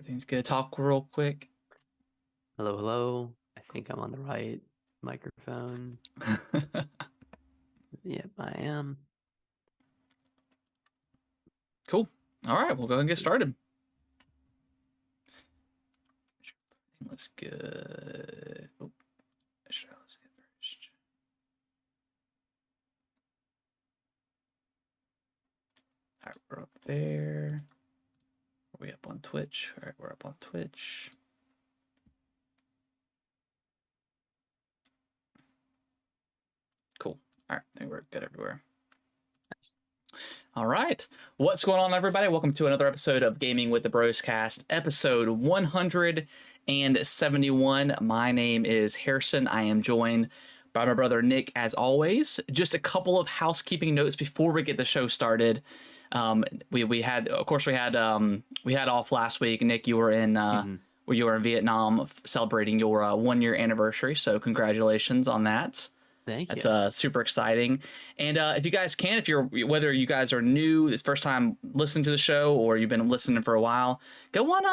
Everything's good. Talk real quick. Hello, hello. I think I'm on the right microphone. Yep, I am. Cool. All right, we'll go ahead and get started. Let's get. Oh, let's get first. All right, we're up there. Are we up on Twitch? All right, we're up on Twitch. Cool. All right, I think we're good everywhere. Nice. All right. What's going on, everybody? Welcome to another episode of Gaming with the Bros Cast, episode 171. My name is Harrison. I am joined by my brother Nick, as always. Just a couple of housekeeping notes before we get the show started. We had off last week. Nick, you were in you were in Vietnam celebrating your 1-year anniversary. So congratulations on that. Thank you. That's super exciting. And if you guys can, whether you guys are new, this first time listening to the show, or you've been listening for a while, go on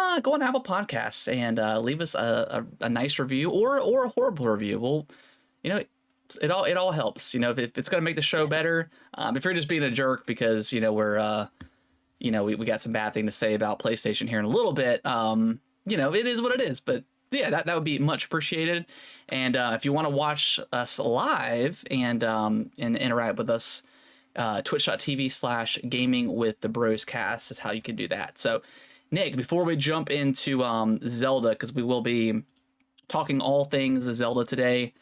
Apple Podcasts and leave us a nice review or a horrible review. Well, it all helps. If it's gonna make the show better. If you're just being a jerk because we're we got some bad thing to say about PlayStation here in a little bit, it is what it is. But yeah, that would be much appreciated. And if you want to watch us live and interact with us, twitch.tv/gaming with the bros cast is how you can do that. So Nick, before we jump into Zelda, because we will be talking all things Zelda today,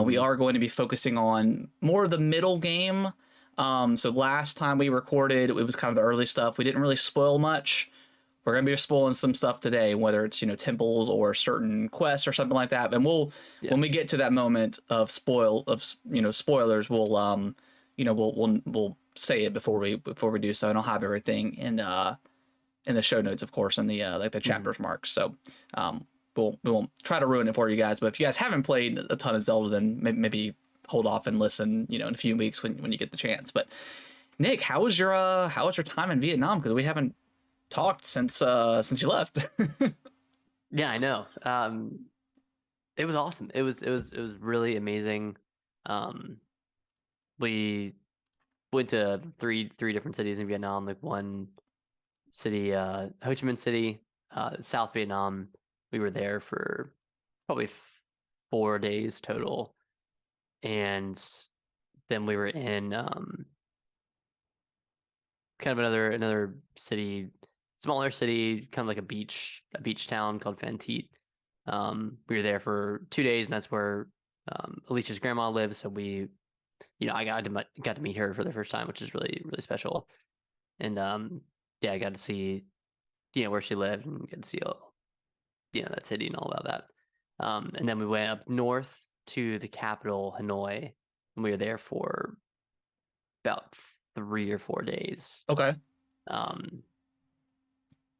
we are going to be focusing on more of the middle game. So last time we recorded, it was kind of the early stuff. We didn't really spoil much. We're going to be spoiling some stuff today, whether it's, temples or certain quests or something like that. And when we get to that moment of spoilers, we'll say it before we do so. And I'll have everything in the show notes, of course, in the the chapters marks. So we won't try to ruin it for you guys. But if you guys haven't played a ton of Zelda, then maybe hold off and listen, in a few weeks when you get the chance. But Nick, how was your time in Vietnam? Because we haven't talked since you left. Yeah, I know. It was awesome. It was really amazing. We went to three different cities in Vietnam. Like one city, Ho Chi Minh City, South Vietnam. We were there for probably 4 days total, and then we were in kind of another city. Smaller city, kind of like a beach town called Phan Thit. We were there for 2 days, and that's where Alicia's grandma lives. So I got to meet her for the first time, which is really, really special. And I got to see where she lived and get to see that city and all about that. And then we went up north to the capital, Hanoi, and we were there for about 3 or 4 days. Okay.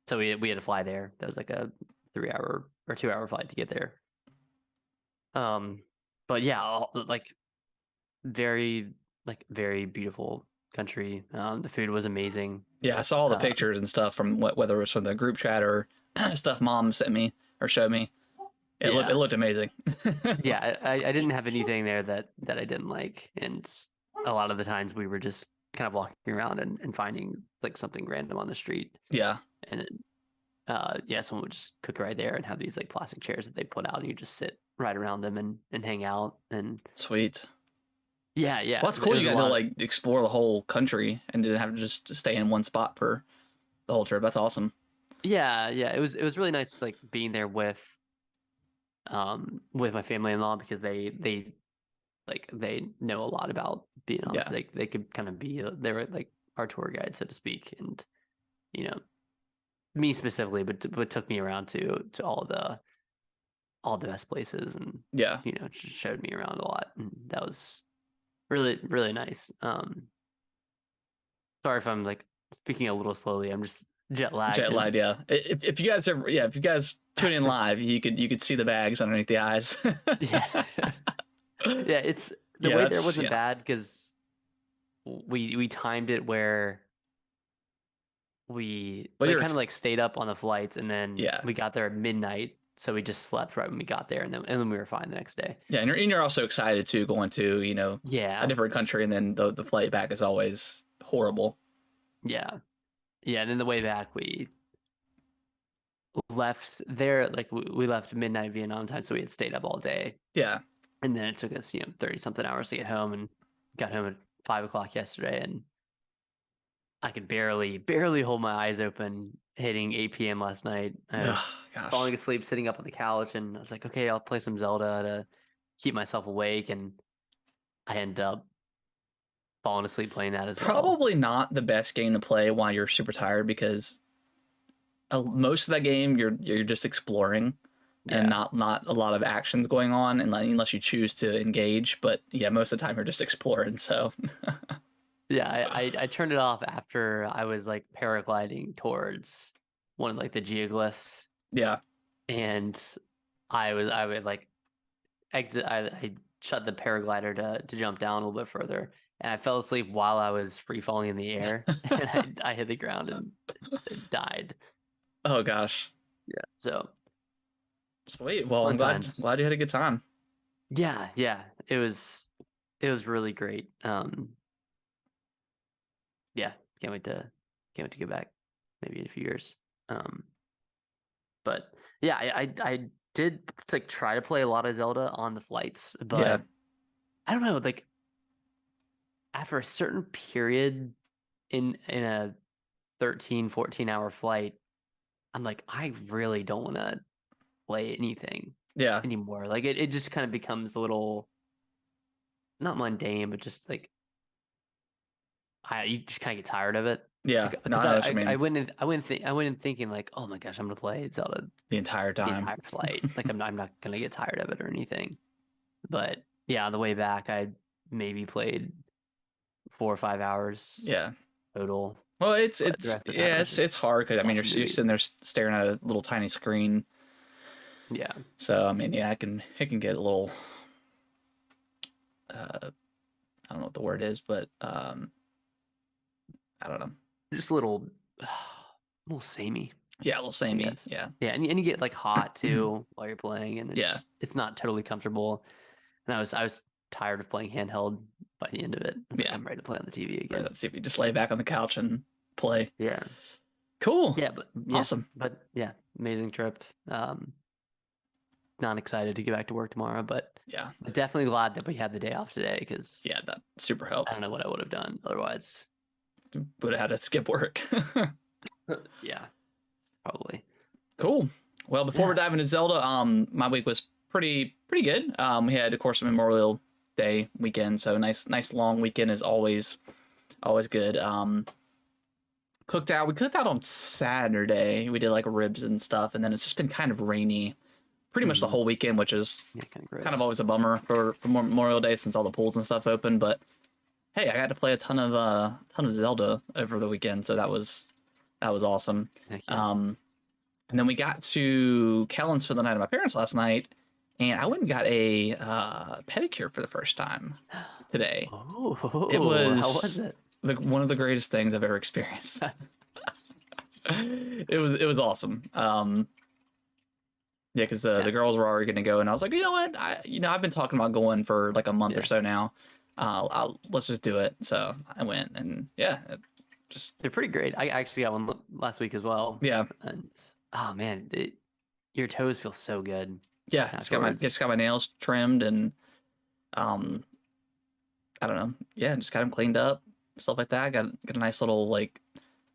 So we had to fly there. That was like a 3-hour or 2-hour flight to get there. But yeah, very beautiful country. The food was amazing. Yeah, I saw all the pictures and stuff from whether it was from the group chat or stuff Mom sent me or showed me. It looked amazing. Yeah, I didn't have anything there that I didn't like, and a lot of the times we were just kind of walking around and finding like something random on the street. Yeah. And someone would just cook right there and have these like plastic chairs that they put out, and you just sit right around them and hang out. And sweet. Yeah. Well, that's cool. You got to explore the whole country and didn't have to just stay in one spot for the whole trip. That's awesome. Yeah. It was really nice, like being there with my family-in-law, because they know a lot about Vietnam. Yeah. So they could kind of they were like our tour guide, so to speak. And me specifically, but took me around to all the best places, and just showed me around a lot, and that was really, really nice. Sorry if I'm like speaking a little slowly. I'm just jet lagged. Yeah. If you guys tune in live, you could see the bags underneath the eyes. Yeah. It's the way there wasn't bad, because we timed it where we Well, you're kind of like stayed up on the flights, and then yeah. we got there at midnight. So we just slept right when we got there, and then we were fine the next day. Yeah, and you're also excited too, going to, you know, a Yeah, different country, and then the flight back is always horrible. yeah, yeah. And then the way back, we left there like we left midnight Vietnam time, so we had stayed up all day, Yeah. and then it took us 30 something hours to get home, and got home at 5 o'clock yesterday, and I could barely hold my eyes open hitting 8 p.m. last night. I Ugh, was gosh. falling asleep sitting up on the couch, and I was like, okay, I'll play some Zelda to keep myself awake, and I ended up falling asleep playing that as well. Probably not the best game to play while you're super tired, because most of that game you're just exploring and not a lot of actions going on, and unless you choose to engage. But yeah, most of the time you're just exploring. So Yeah, I turned it off after I was like paragliding towards one of like the geoglyphs, yeah, and I would like exit. I shut the paraglider to jump down a little bit further, and I fell asleep while I was free falling in the air, and I hit the ground and died. oh gosh, Yeah. So sweet. Well, I'm fun glad times. you had a good time. Yeah, it was really great. Yeah, can't wait to get back maybe in a few years. But yeah, I did like try to play a lot of Zelda on the flights, but Yeah, I don't know, like after a certain period in a 13-14 hour flight, I'm like, I really don't want to play anything yeah, anymore. Like it just kind of becomes a little not mundane, but just like you just kind of get tired of it. yeah. No, Because I know what you I mean. went in thinking like, oh my gosh, I'm gonna play Zelda The entire the time. entire flight. Like I'm not gonna get tired of it or anything. But yeah, on the way back, I maybe played 4 or 5 hours Yeah. total. Well, But the it's rest of the time, I yeah, was it's just hard because I mean watching you're movies. sitting there staring at a little tiny screen. Yeah, So I mean, yeah, it can get a little I don't know what the word is, but I don't know. just a little samey, Yeah, a little I samey. guess. Yeah, Yeah, and you get like hot too while you're playing, and yeah. it's not totally comfortable. And I was tired of playing handheld by the end of it. I was like, Yeah. I'm ready to play on the TV Right, again. let's see if you just lay back on the couch and play. Yeah. Cool. Yeah, Awesome. but yeah, amazing trip. Not excited to get back to work tomorrow, but Yeah, definitely glad that we had the day off today because yeah. That super I helped. don't know what I would have done otherwise. Would have had to skip work. Yeah, probably. Cool. Well, before we're Yeah. diving into Zelda, my week was pretty good. We had, of course, a Memorial Day weekend, so nice long weekend is always good. Cooked out. We cooked out on Saturday. We did like ribs and stuff, and then it's just been kind of rainy pretty much the whole weekend, which is Yeah, kind of gross. kind of always a bummer for Memorial Day since all the pools and stuff open. But hey, I got to play a ton of Zelda over the weekend, so that was awesome. Heck yeah. And then we got to Kellen's for the night of my parents last night, and I went and got a pedicure for the first time today. Oh, It was how was it? one of the greatest things I've ever experienced. It was awesome. Yeah, because the girls were already going to go, and I was like, you know what, I've been talking about going for like a month or so now. Let's just do it. So I went, and yeah, They're pretty great. I actually got one last week as well. yeah, And oh man, your toes feel so good. yeah. Afterwards. Just got my nails trimmed, and I don't know, yeah, just got them cleaned up, stuff like that. Got a nice little like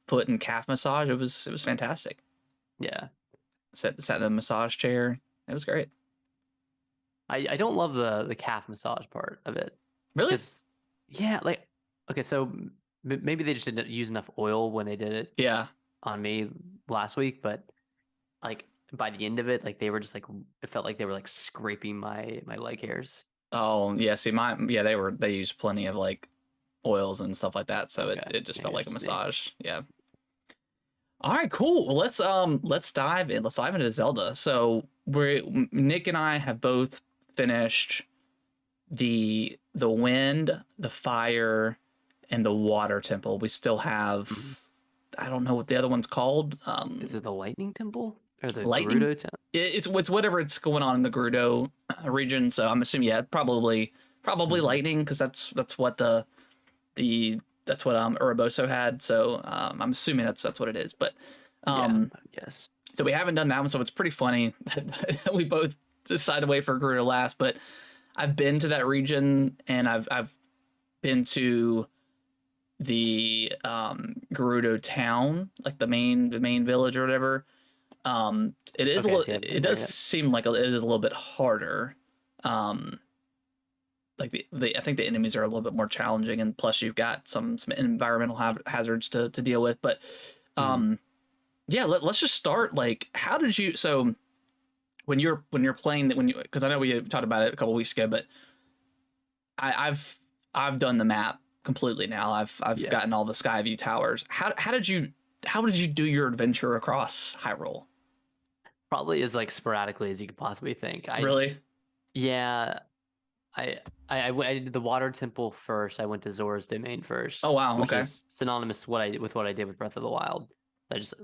foot and calf massage. It was fantastic. Yeah. Sat in a massage chair. It was great. I don't love the calf massage part of it. Really? Because, yeah, like, okay, so maybe they just didn't use enough oil when they did it Yeah. on me last week, but like by the end of it, like they were just like, it felt like they were like scraping my leg hairs. Oh yeah. See, they used plenty of like oils and stuff like that, so it just felt like a massage. Yeah. All right, cool. Well, let's dive in. Let's dive into Zelda. So Nick and I have both finished the wind, the fire, and the water temple. We still have I don't know what the other one's called. Is it the Lightning Temple or the Lightning. Gerudo Temple? It's whatever it's going on in the Gerudo region. So I'm assuming probably Lightning, because that's what that's what Uraboso had. So I'm assuming that's what it is. But Yes. so we haven't done that one. So it's pretty funny that we both decided to wait for Gerudo last. But I've been to that region, and I've been to the Gerudo town, like the main village or whatever. It is it does seem like it is a little bit harder. Like I think the enemies are a little bit more challenging, and plus you've got some environmental hazards to deal with. But yeah, let's just start. Like, how did you? So when you're playing that, because I know we talked about it a couple weeks ago, but I've done the map completely now. I've gotten all the Skyview towers. How did you do your adventure across Hyrule? Probably as like sporadically as you could possibly think. Really? Yeah. I did the Water Temple first. I went to Zora's Domain first. Oh wow, which okay. is synonymous with what I did with Breath of the Wild. I just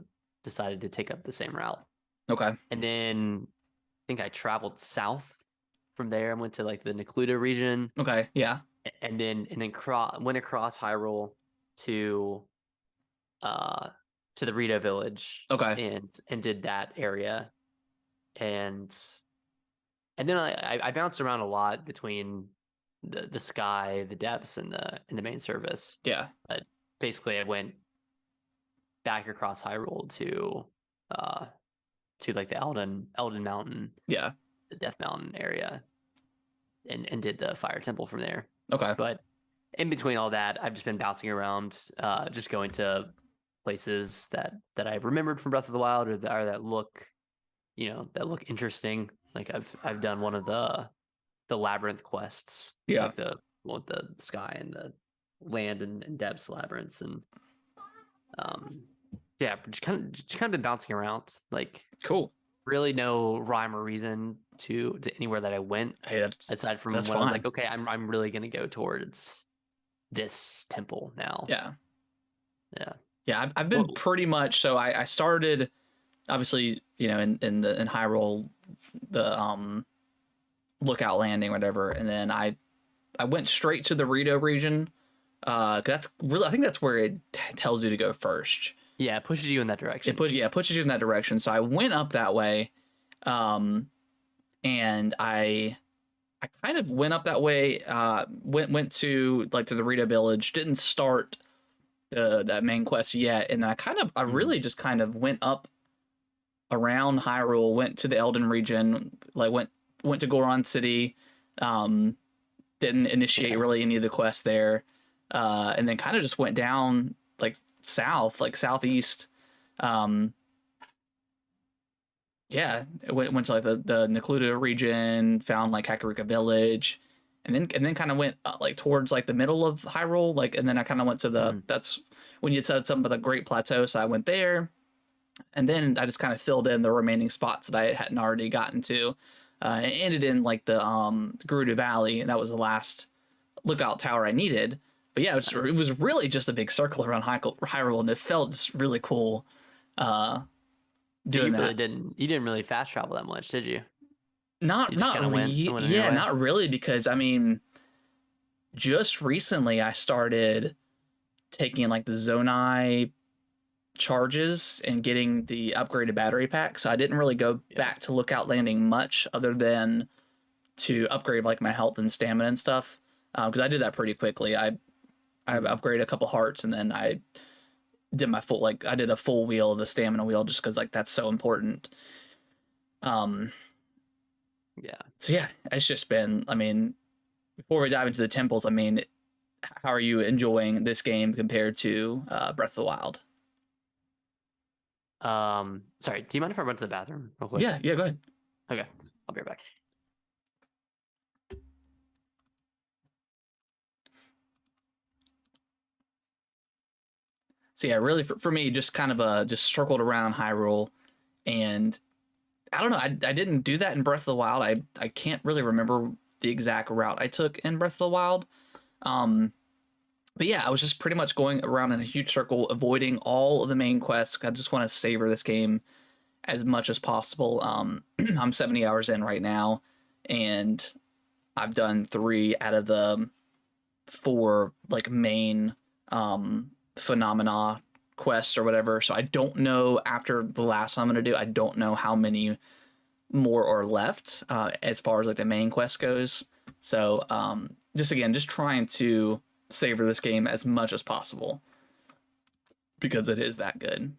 decided to take up the same route. Okay. And then I think I traveled south from there. I went to like the Necluda region. Okay, yeah. And then went across Hyrule to the Rito village. Okay. And did that area. And then I bounced around a lot between the sky, the depths, and the main service. Yeah. But basically, I went back across Hyrule to like the Elden Mountain, yeah, the Death Mountain area, and did the Fire Temple from there. Okay. But in between all that, I've just been bouncing around, just going to places that I remembered from Breath of the Wild, or that look interesting. Like I've done one of the labyrinth quests. Yeah. Like the one with the sky and the land and depths labyrinths, and yeah, just kind of been bouncing around. Like, cool. Really no rhyme or reason to anywhere that I went. Hey, aside from when fine. I was like, okay, I'm really gonna go towards this temple now. Yeah. Yeah. Yeah, I've been pretty much. So I started, obviously, in Hyrule, the Lookout Landing, whatever, and then I went straight to the Rito region. That's really, I think that's where it tells you to go first. Yeah, it pushes you in that direction. It pushes you in that direction. So I went up that way, and I kind of went up that way. Went to the Rito village. Didn't start that main quest yet, and then I really just kind of went up around Hyrule. Went to the Elden region. Like went to Goron City. Didn't initiate really any of the quests there, and then kind of just went down like southeast. Yeah, went to like the Necluda region, found like Kakariko Village, and then kind of went like towards like the middle of Hyrule, and then I kind of went to that's when you said something about the Great Plateau, so I went there, and then I just kind of filled in the remaining spots that I hadn't already gotten to. It ended in like the Gerudo Valley, and that was the last lookout tower I needed. But yeah, it was really just a big circle around Hyrule, and it felt just really cool. Doing that. You didn't really fast travel that much, did you? Not really, because I mean, just recently I started taking like the Zonai charges and getting the upgraded battery pack, so I didn't really go back to Lookout Landing much, other than to upgrade like my health and stamina and stuff, because I did that pretty quickly. I upgraded a couple hearts, and then I did I did a full wheel of the stamina wheel, just because like that's so important. Yeah. So yeah, it's just been, I mean, before we dive into the temples, I mean, how are you enjoying this game compared to Breath of the Wild? Sorry, do you mind if I run to the bathroom real quick? Yeah, go ahead. Okay, I'll be right back. So yeah, really for me, just kind of just circled around Hyrule, and I don't know, I didn't do that in Breath of the Wild. I can't really remember the exact route I took in Breath of the Wild. But yeah, I was just pretty much going around in a huge circle, avoiding all of the main quests. I just want to savor this game as much as possible. I'm 70 hours in right now, and I've done 3 out of the 4 like main phenomena quests or whatever. So I don't know after the last one I'm gonna do. I don't know how many more are left as far as like the main quest goes. So just trying to savor this game as much as possible because it is that good.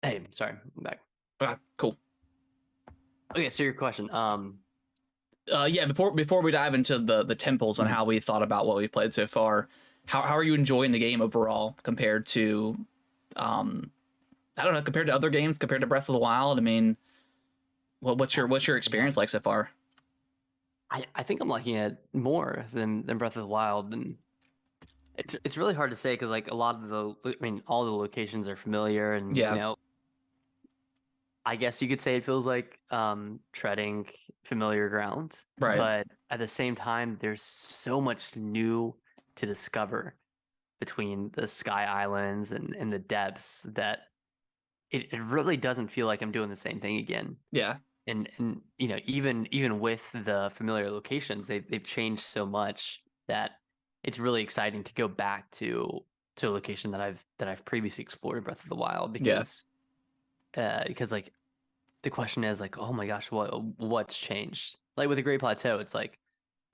Hey, sorry, I'm back. Cool. Okay, so your question. Yeah, before we dive into the temples and how we thought about what we played so far, how are you enjoying the game overall compared to I don't know, compared to other games, compared to Breath of the Wild? I mean, what's your experience like so far? I think I'm liking it more than Breath of the Wild, and it's really hard to say because like a lot of I mean, all the locations are familiar, and Yeah, I guess you could say it feels like treading familiar ground, right. but at the same time, there's so much new to discover between the Sky Islands and the depths that it really doesn't feel like I'm doing the same thing again. Yeah, And even with the familiar locations, they've changed so much that it's really exciting to go back to a location that I've previously explored in Breath of the Wild yeah, because like the question is like, oh my gosh, what's changed? Like with the Great Plateau, it's like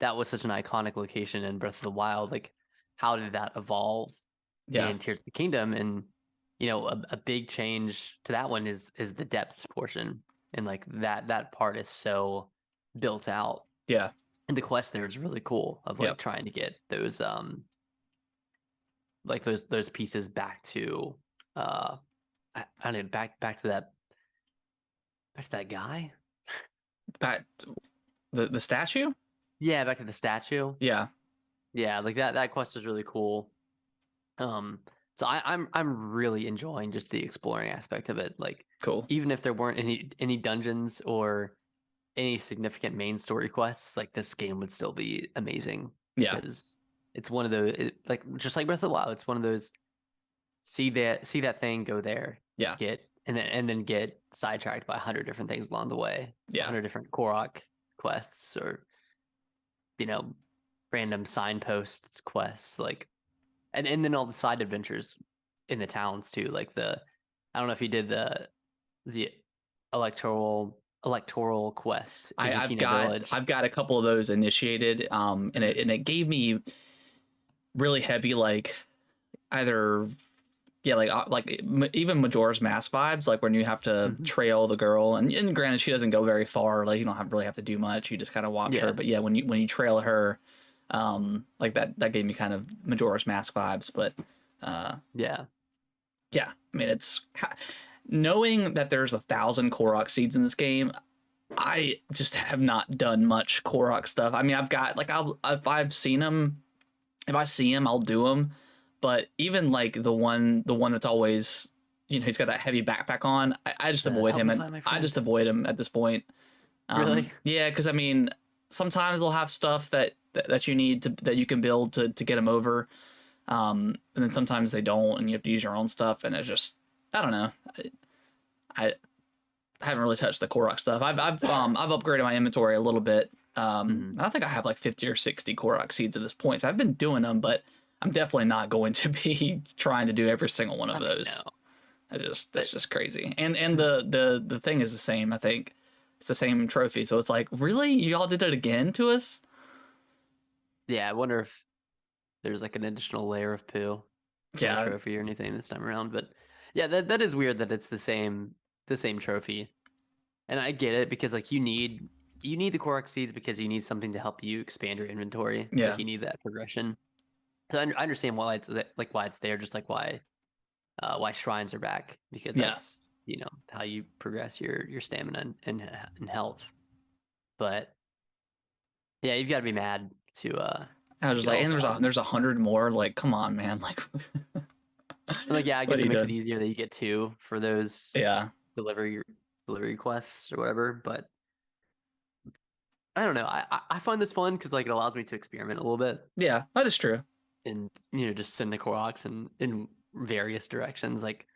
that was such an iconic location in Breath of the Wild. Like, how did that evolve yeah, in Tears of the Kingdom? And a big change to that one is the depths portion, and like that part is so built out, yeah, and the quest there is really cool of yeah. like trying to get those like those pieces back to I don't know, back to that guy. Back the statue. Yeah, back to the statue. Yeah, Yeah, like that quest is really cool. Um, so I'm really enjoying just the exploring aspect of it. Like cool. even if there weren't any dungeons or any significant main story quests, like this game would still be amazing Yeah, because it's one of those like just like Breath of the Wild, it's one of those see that thing, go there, yeah, get and then get sidetracked by 100 different things along the way, yeah, 100 different Korok quests or you know random signpost quests like and then all the side adventures in the towns too like I don't know if you did the electoral quests I, in I've Kina got Village. I've got a couple of those initiated, and it gave me really heavy like either yeah even Majora's Mask vibes, like when you have to Mhm. trail the girl, and granted she doesn't go very far, like you don't really have to do much, you just kind of watch her. Yeah, But yeah, when you trail her, like that gave me kind of Majora's Mask vibes. But yeah, yeah, I mean knowing that there's 1,000 Korok seeds in this game. I just have not done much Korok stuff. I mean, I've got like if I've seen them, if I see him, I'll do them. But even like the one that's always, he's got that heavy backpack on. I just avoid help him, me and find my I friend. just avoid him at this point. Really? Yeah, because I mean, sometimes they'll have stuff that you need that you can build to get him over, and then sometimes they don't, and you have to use your own stuff, and it's just I don't know. I haven't really touched the Korok stuff. I've upgraded my inventory a little bit Mhm. I think I have like 50 or 60 Korok seeds at this point. So I've been doing them, but I'm definitely not going to be trying to do every single one of I mean, those. no. That's But just crazy. And the thing is the same. I think it's the same trophy. So it's like, really, y'all did it again to us? yeah, I wonder if there's like an additional layer of poo for the Yeah, trophy or anything this time around. But yeah, that is weird that it's the same trophy. And I get it because like you need the Korok seeds because you need something to help you expand your inventory. Like yeah, you need that progression. So I understand why it's like why it's there, just like why shrines are back because yeah. that's how you progress your stamina and health. But yeah, you've got to be mad I was to just get like, all and five. there's 100 more. Like, come on, man. Like, And like yeah, I what guess are it you makes it doing? easier that you get two for those Yeah, delivery delivery quests or whatever. But I don't know. I find this fun because like it allows me to experiment a little bit yeah, that is true. and just send the Koroks in various directions. Like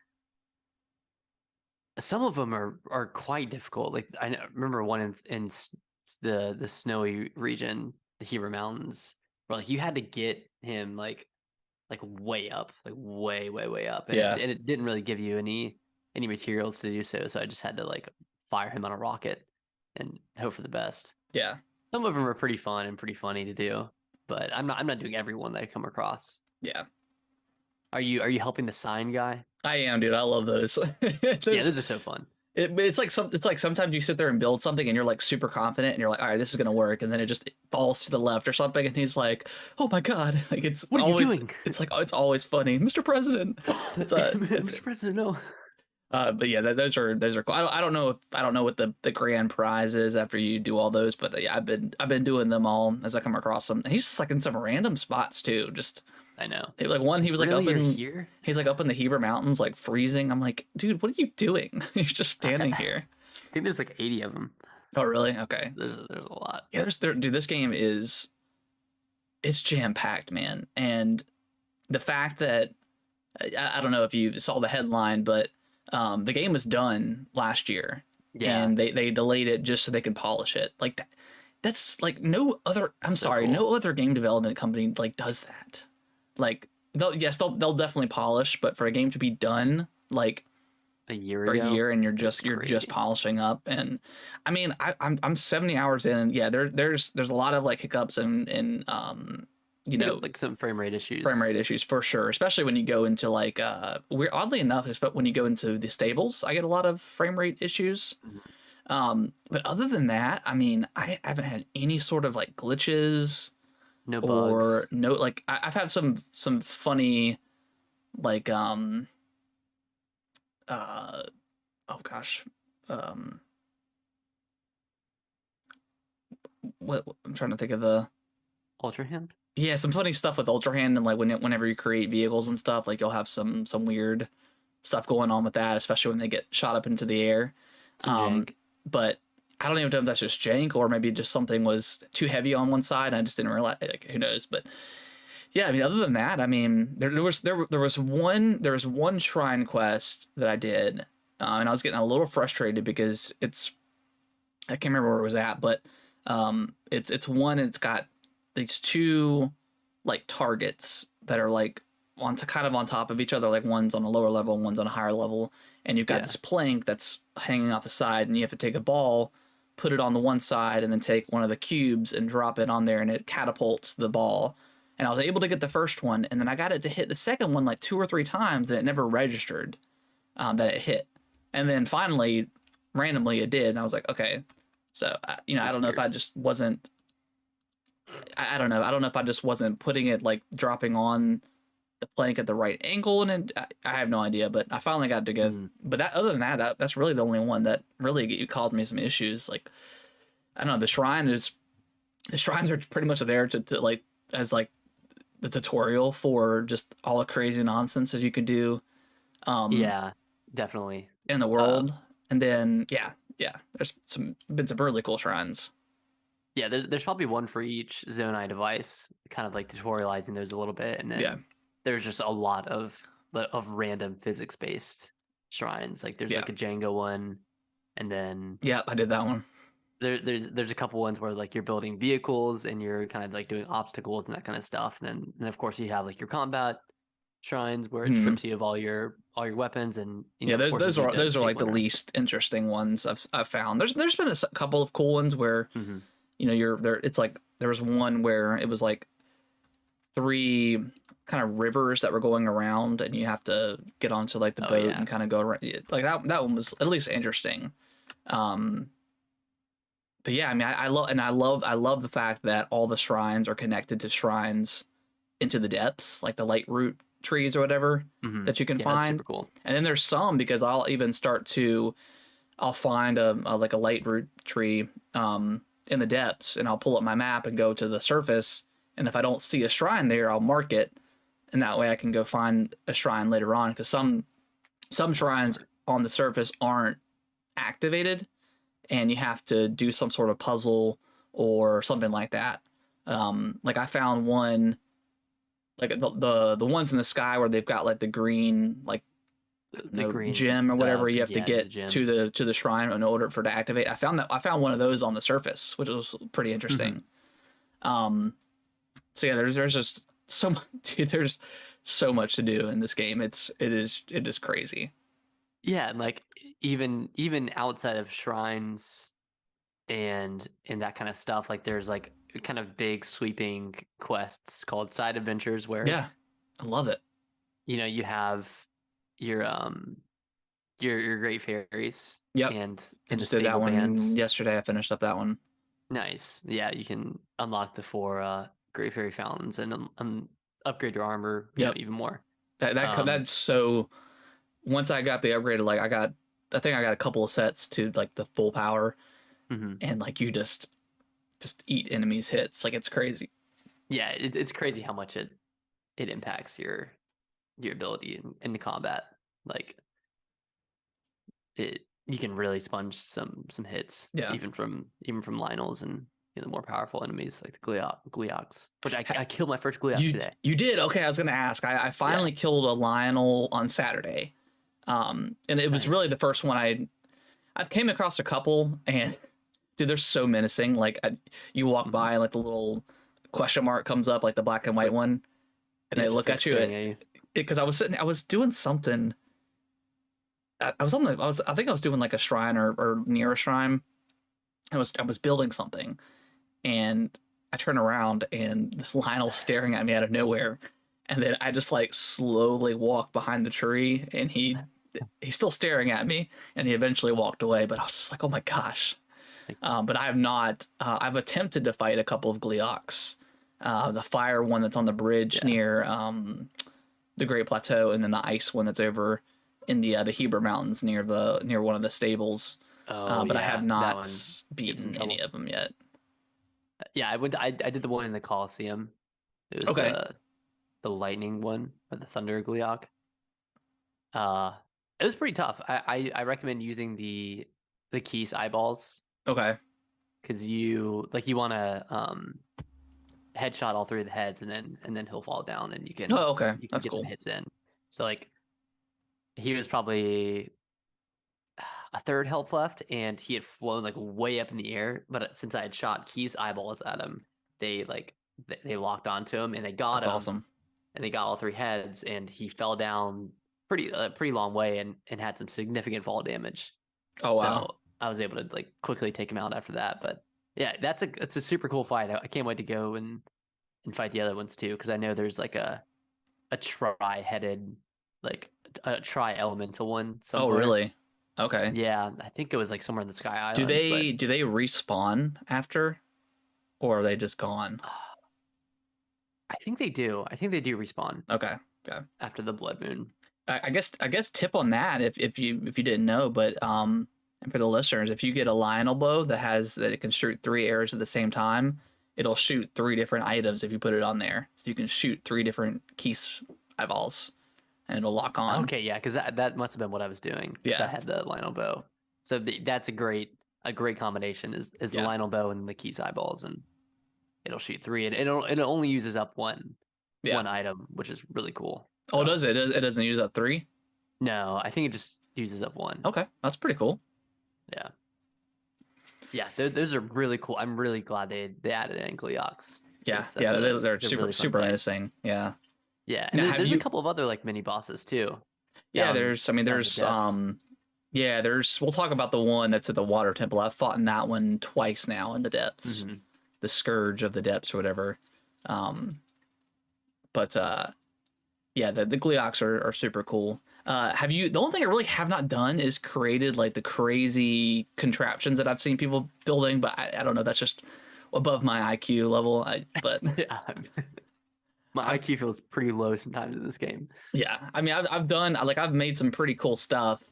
some of them are quite difficult. Like remember one in the snowy region, the Hebra Mountains, where like you had to get him like way up, like way up, and Yeah, it didn't really give you any materials to do so. So I just had to like fire him on a rocket and hope for the best. yeah, Some of them are pretty fun and pretty funny to do, but I'm not doing every one that I come across. yeah. Are you helping the sign guy? I am, dude. I love those. Yeah, Those- those are so fun. it's like sometimes you sit there and build something and you're like super confident and you're like, all right, this is gonna work, and then it just falls to the left or something, and he's like, oh my god, like it's What are you always doing? it's like oh, it's always funny, Mr. President. It's Mr. President, no. but yeah, those are cool. I don't know if I don't know what the grand prize is after you do all those, but yeah, I've been doing them all as I come across them. And he's just like in some random spots too. Just I know. like one, he was like Really, up you're in here? he's like up in the Heber Mountains, like freezing. I'm like, dude, what are you doing? You're just standing I here. think there's like 80 of them. Oh, really? Okay. There's a lot. Yeah, dude. This game is it's jam packed, man. And the fact that I don't know if you saw the headline, but the game was done last year, Yeah, and they delayed it just so they could polish it. Like that's like no other. I'm so sorry, cool. no other game development company like does that. Like they'll definitely polish, but for a game to be done like A year for a ago, year and it's you're just crazy. polishing up, and I mean I'm 70 hours in. Yeah, there's a lot of like hiccups and you know Like some frame rate frame issues. rate issues for sure, especially when you go into like we're oddly enough, but when you go into the stables, I get a lot of frame rate issues. Mhm. But other than that, I mean, I haven't had any sort of like glitches No or bugs. no like I've had some funny like uh oh gosh um what I'm trying to think of the Ultra hand? yeah, some funny stuff with Ultra Hand, and like whenever you create vehicles and stuff, like you'll have some weird stuff going on with that, especially when they get shot up into the air. Some Um, jank. but I don't even know if that's just jank or maybe just something was too heavy on one side. And I just didn't realize. Like, who knows? But yeah, I mean, other than that, I mean, there was one shrine quest that I did, and I was getting a little frustrated because I can't remember where it was at, but it's one and it's got these two like targets that are like kind of on top of each other, like one's on a lower level and one's on a higher level, and you've got Yeah. this plank that's hanging off the side, and you have to take a ball, put it on the one side, and then take one of the cubes and drop it on there, and it catapults the ball. And I was able to get the first one, and then I got it to hit the second one like two or three times, and it never registered that it hit. And then finally, randomly, it did, and I was like, okay. So I That's don't know if I weird. just wasn't. I don't know. I don't know if I just wasn't putting it like dropping on the plank at the right angle, and I have no idea. But I finally got to go. Mm. But other than that, that's really the only one that really caused me some issues. Like I don't know. The shrines are pretty much there to like as like the tutorial for just all the crazy nonsense that you can do Yeah, definitely. in the Uh, world. And then yeah, there's been some really cool shrines. yeah, there's probably one for each Zonai device, kind of like tutorializing those a little bit, and Yeah, then there's just a lot of random physics based shrines. Like there's yeah, like a Django one, and then yeah. I did that one. there's a couple ones where like you're building vehicles and you're kind of like doing obstacles and that kind of stuff. And of course you have like your combat shrines where it Hmm. strips you of all your weapons, and Yeah, of course you need to those are take like the one. least interesting ones I've found. There's been a couple of cool ones where Mm-hmm. you're there. It's like there was one where it was like 3 kind of rivers that were going around, and you have to get onto like the Oh boat yeah. and kind of go around. Like that one was at least interesting. Um, but yeah, I mean, I love the fact that all the shrines are connected to shrines into the depths, like the light root trees or whatever Mm-hmm. that you can Yeah, that's find. super cool. And then there's some because I'll find a like a light root tree in the depths, and I'll pull up my map and go to the surface. And if I don't see a shrine there, I'll mark it, and that way I can go find a shrine later on. Because some shrines on the surface aren't activated, and you have to do some sort of puzzle or something like that. Like I found one, like the ones in the sky where they've got like the green like The green gem or whatever you have to yeah, the get gem. to the shrine in order for it to activate. I found one of those on the surface, which was pretty interesting. So yeah, there's just so much, dude, there's so much to do in this game. It is crazy. Yeah, and like even outside of shrines and that kind of stuff, like there's like kind of big sweeping quests called side adventures where Yeah, I love it. you have your your great fairies Yep, and I the just did that stable one bands. yesterday. I finished up that one. Nice. Yeah, you can unlock the 4 great fairy fountains and upgrade your armor, Yep, even more. that's so. Once I got the upgraded, like I think I got a couple of sets to like the full power, Mm-hmm. and like you just eat enemies hits, like it's crazy. Yeah, it's crazy how much it impacts your ability in the combat. Like you can really sponge some hits, Yeah, even from Lionels and the more powerful enemies like the Gleoks, which I killed my first Gleok today. you did okay. I was gonna ask. I finally killed a Lionel on Saturday, and it was really Nice. the first one I've came across a couple, and dude, they're so menacing. Like you walk by and like the little question mark comes up, like the black and white one, and they Just, look like, at you. staring at you. Because I was doing something. I think I was doing like a shrine or near a shrine. I was building something, and I turn around and Lionel's staring at me out of nowhere, and then I just like slowly walk behind the tree, and he's still staring at me, and he eventually walked away. But I was just like, oh my gosh. But I have not. I've attempted to fight a couple of Gleoks, the fire one that's on the bridge near the Great Plateau, and then the ice one that's over in the Heber Mountains near one of the stables. But I have not beaten any of them yet. Yeah, I did the one in the Colosseum. It was Okay. the lightning one or the thunder Gleok. It was pretty tough. I recommend using the Keys eyeballs Okay. because you want to headshot all 3 of the heads, and then he'll fall down, and you can Okay. you can That's get cool. some hits in. So like he was probably a third health left, and he had flown like way up in the air. But since I had shot Keys eyeballs at him, they they locked onto him, and they got That's him. awesome. And they got all 3 heads, and he fell down pretty long way and had some significant fall damage. Oh wow. So I was able to like quickly take him out after that. But yeah, it's a super cool fight. I can't wait to go and fight the other ones too, because I know there's like a tri-headed, like a tri-elemental one somewhere. Oh really? Okay. Yeah, I think it was like somewhere in the Sky Islands. Do they respawn after, or are they just gone? I think they do. I think they do respawn. Okay. Okay. After the blood moon. I guess tip on that if you didn't know, but and for the listeners, if you get a Lionel bow that it can shoot 3 arrows at the same time, it'll shoot 3 different items if you put it on there. So you can shoot 3 different Keys eyeballs, and it'll lock on. Okay, yeah, because that must have been what I was doing. Yeah, I had the Lionel bow, so that's a great combination. Is the Lionel bow and the Keys eyeballs, and it'll shoot 3, and it only uses up one item, which is really cool. So. Oh, does it? It doesn't use up 3? No, I think it just uses up 1. Okay, that's pretty cool. Yeah. Yeah, those are really cool. I'm really glad they added in Gleox. Yeah, That's yeah, they're it's a super really fun super fight. menacing. Yeah. Yeah, and Now, have there's a you? couple of other like mini bosses too. Yeah, Down there's. I mean, down in the there's. depths. Yeah, there's. We'll talk about the one that's at the water temple. I've fought in that one twice now in the depths, Hmm. the scourge of the depths or whatever. Um, but yeah, the Gleox are super cool. Have you? The only thing I really have not done is created like the crazy contraptions that I've seen people building, but I don't know. That's just above my IQ level. But Yeah, my I, IQ feels pretty low sometimes in this game. yeah, I mean, I've done like I've made some pretty cool stuff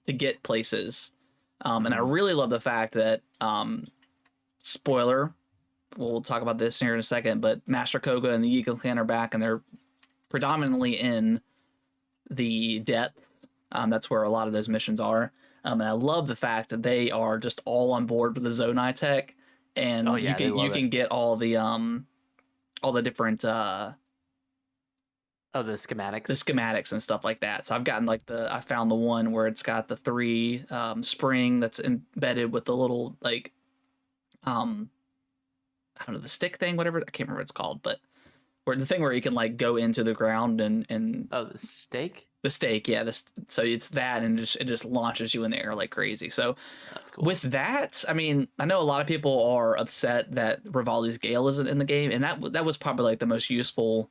to get places, and I Mhm. really love the fact that spoiler. We'll talk about this here in a second, but Master Koga and the Eagle Clan are back, and they're predominantly in the depth. That's where a lot of those missions are. And I love the fact that they are just all on board with the Zonai tech, Oh and yeah, they you love it. can get all the different Oh, the the schematics. schematics and stuff like that. So I've gotten like I found the one where it's got the 3 spring that's embedded with the little like um I don't know, the stick thing, whatever, I can't remember what it's called, but where the thing where you can like go into the ground and Oh, the stake. the stake, yeah, this, so it's that, and it just launches you in the air like crazy. So That's cool. with that, I mean, I know a lot of people are upset that Rivali's Gale isn't in the game, and that was probably like the most useful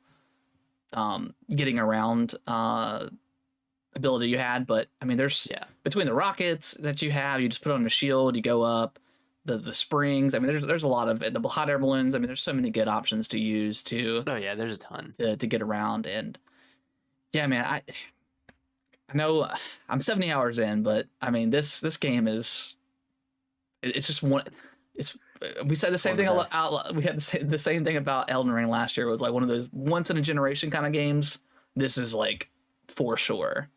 getting around ability you had. But I mean, there's Yeah. between the rockets that you have, you just put on a shield, you go up. The springs. I mean, there's a lot of the hot air balloons. I mean, there's so many good options to use Oh yeah, there's a ton. to get around. And yeah, man, I know I'm 70 hours in, but I mean, this game is it's just one. It's we said the One same of thing the best. out. We had the same thing about Elden Ring last year. It was like one of those once in a generation kind of games. This is like for sure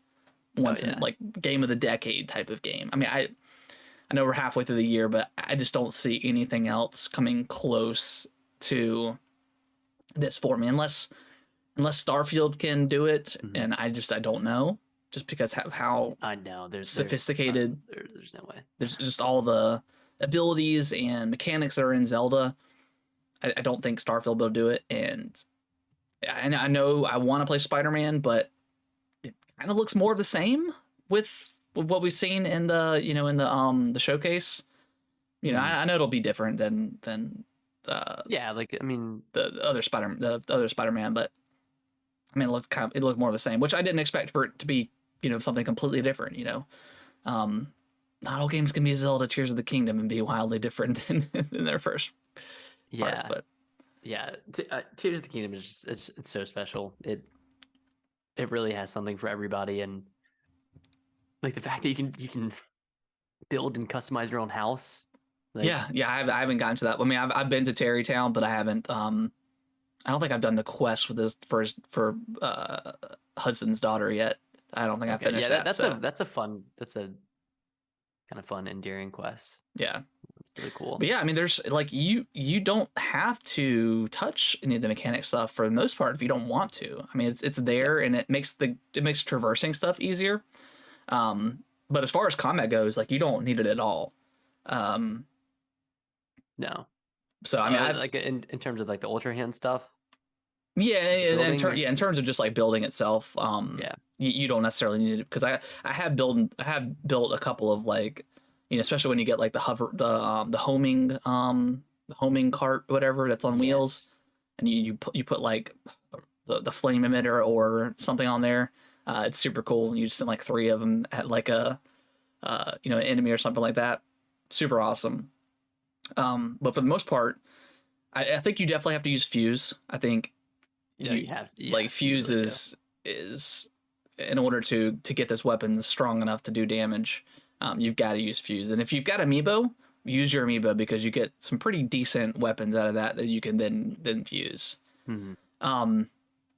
Oh once in yeah. like game of the decade type of game. I mean, I know we're halfway through the year, but I just don't see anything else coming close to this for me unless Starfield can do it, Mhm. and I don't know, just because of how I know. sophisticated There's no way. there's just all the abilities and mechanics that are in Zelda. I don't think Starfield will do it, and I know I want to play Spider-Man, but it kind of looks more of the same with what we've seen in the the showcase. You know, Mhm. I know it'll be different than Yeah, like I mean, the other Spider-Man, but I mean, it looked more of the same, which I didn't expect for it to be, something completely different. Um, Not all games can be Zelda Tears of the Kingdom and be wildly different than their first part, yeah, but yeah. Tears of the Kingdom is just it's so special. It really has something for everybody, and like the fact that you can build and customize your own house. Like yeah, I haven't gotten to that. I mean, I've been to Terrytown, but I haven't. I don't think I've done the quest with this for Hudson's daughter yet. I don't think I okay, finished yeah, that. that's So a kind of fun endearing quest. yeah, It's really cool. but yeah, I mean, there's like you don't have to touch any of the mechanic stuff for the most part if you don't want to. I mean, it's Yeah. there, and it makes traversing stuff easier. But as far as combat goes, like you don't need it at all. Um, No. so I mean, I've Like in terms of like the ultra hand stuff, yeah, like building. in terms of just like building itself, Yeah. you don't necessarily need it because I have built a couple of like, especially when you get like the homing cart whatever that's on wheels, Yes. and you put like the flame emitter or something on there. It's super cool. And you just send like 3 of them at like a an enemy or something like that. Super awesome. But for the most part, I think you definitely have to use fuse. I think Yeah, you have to. like Yeah, you fuse really do. is in order to get this weapon strong enough to do damage, you've got to use fuse. And if you've got amiibo, use your amiibo because you get some pretty decent weapons out of that you can then fuse. Mhm.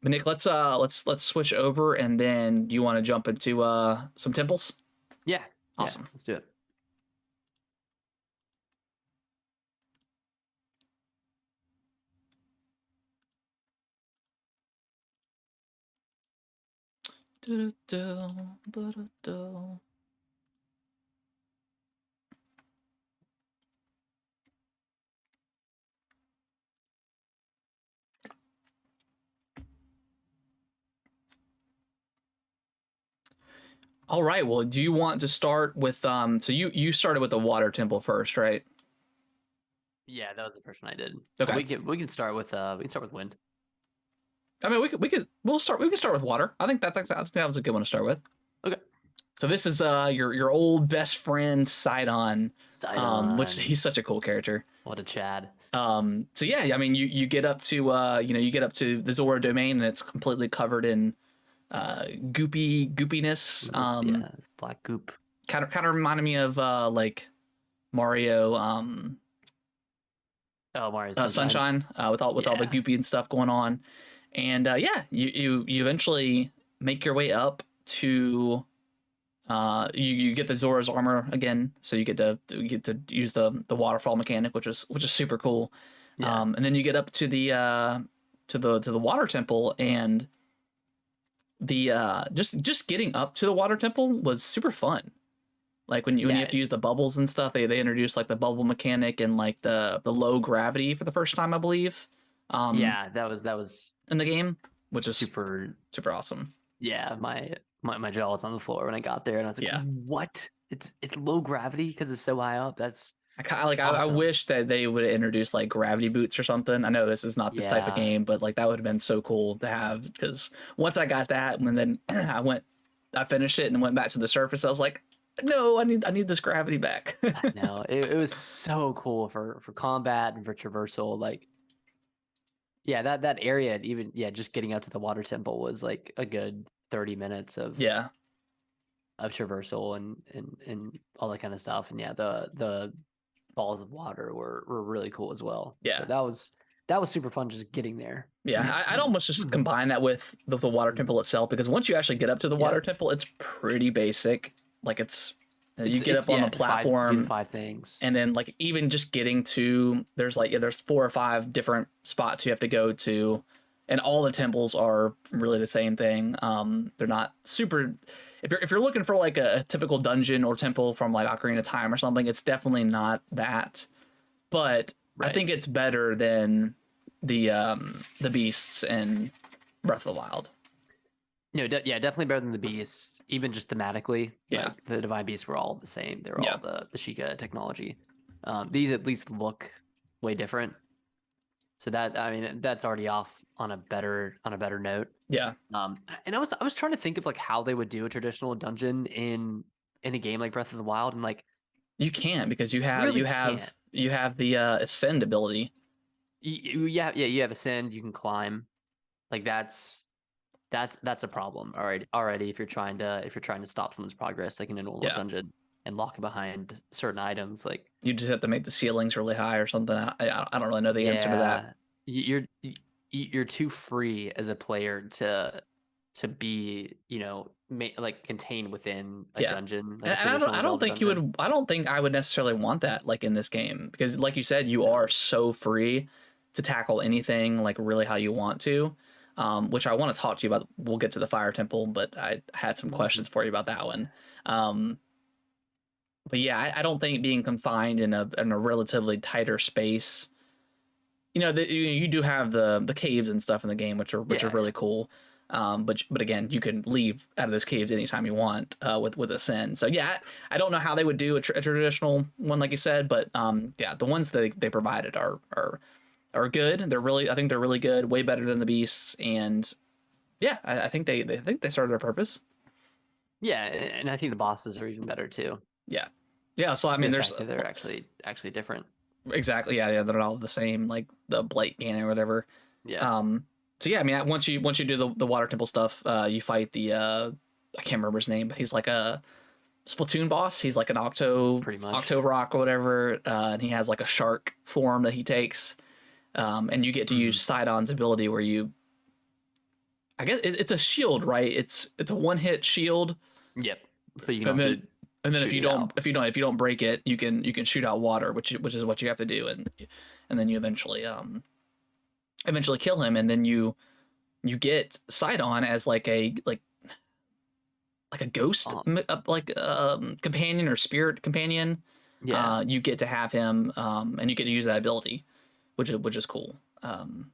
But Nick, let's switch over, and then do you want to jump into some temples? Yeah. Awesome. Yeah, let's do it. All right. Well, do you want to start with so you started with the water temple first, right? Yeah, that was the first one I did. Okay. We can start with wind. I mean, we can start with water. I think that was a good one to start with. Okay. So this is your old best friend Sidon, which Sidon. he's such a cool character. What a Chad. So yeah, I mean you get up to you get up to the Zora domain and it's completely covered in goopiness. Yeah, it's black goop. Kind of reminded me of like Mario Oh, Mario Sunshine with all the goopy and stuff going on. And yeah, you eventually make your way up to you get the Zora's armor again, so you get to use the waterfall mechanic, which is super cool. Yeah. And then you get up to the water temple, and the just getting up to the water temple was super fun. Like when you have to use the bubbles and stuff, they introduced like the bubble mechanic and like the low gravity for the first time, I believe. Yeah, that was in the game, which is super awesome. Yeah, my jaw was on the floor when I got there, and I was like, Yeah. "What? It's low gravity because it's so high up." That's awesome. I wish that they would introduce like gravity boots or something. I know this is not this type of game, but like that would have been so cool to have, because once I got that, and then I finished it and went back to the surface, I was like, no, I need this gravity back. I know. It was so cool for combat and for traversal. Like, yeah, that area, even just getting up to the water temple was like a good 30 minutes of traversal and all that kind of stuff. And yeah, the balls of water were really cool as well. Yeah, so that was super fun just getting there. Yeah, I'd almost just combine that with the water temple itself, because once you actually get up to the water temple, it's pretty basic. Like you get up on the platform, five things, and then like even just getting to there's 4 or 5 different spots you have to go to, and all the temples are really the same thing. They're not super. If you're looking for like a typical dungeon or temple from like Ocarina of Time or something, it's definitely not that. But I think it's better than the beasts in Breath of the Wild. No, definitely better than the beasts, even just thematically. Yeah, like, the divine beasts were all the same. They were all the Sheikah technology. These at least look way different. So that's already off on a better note. Yeah. And I was trying to think of like how they would do a traditional dungeon in a game like Breath of the Wild, and like you can't, because you have the ascend ability. You have ascend. You can climb. Like that's a problem already if you're trying to stop someone's progress, like in a normal dungeon, and lock it behind certain items. Like you just have to make the ceilings really high or something. I don't really know the answer to that. You're too free as a player to be like contained within a dungeon. Like and I don't think I would necessarily want that like in this game, because like you said, you are so free to tackle anything like really how you want to. Which I want to talk to you about. We'll get to the fire temple, but I had some questions for you about that one. But yeah, I don't think being confined in a relatively tighter space. You do have the caves and stuff in the game, which are really cool. But again, you can leave out of those caves anytime you want with Ascend. So yeah, I don't know how they would do a traditional one like you said, but the ones that they provided are good. I think they're really good, way better than the beasts, and yeah, I think they serve their purpose. Yeah, and I think the bosses are even better too. Yeah. So I mean, they're actually different. Exactly. Yeah. They're not all the same, like the Blight Ganon or whatever. Yeah. So yeah, I mean, once you do the water temple stuff, you fight the I can't remember his name, but he's like a Splatoon boss. He's like an Octo Rock or whatever, and he has like a shark form that he takes. And you get to use Sidon's ability where I guess it's a shield, right? It's a one-hit shield. Yep. But you can and then if you don't break it, you can shoot out water, which is what you have to do, and then you eventually kill him, and then you get Sidon as like a ghost companion or spirit companion. Yeah. You get to have him, and you get to use that ability, which is cool. And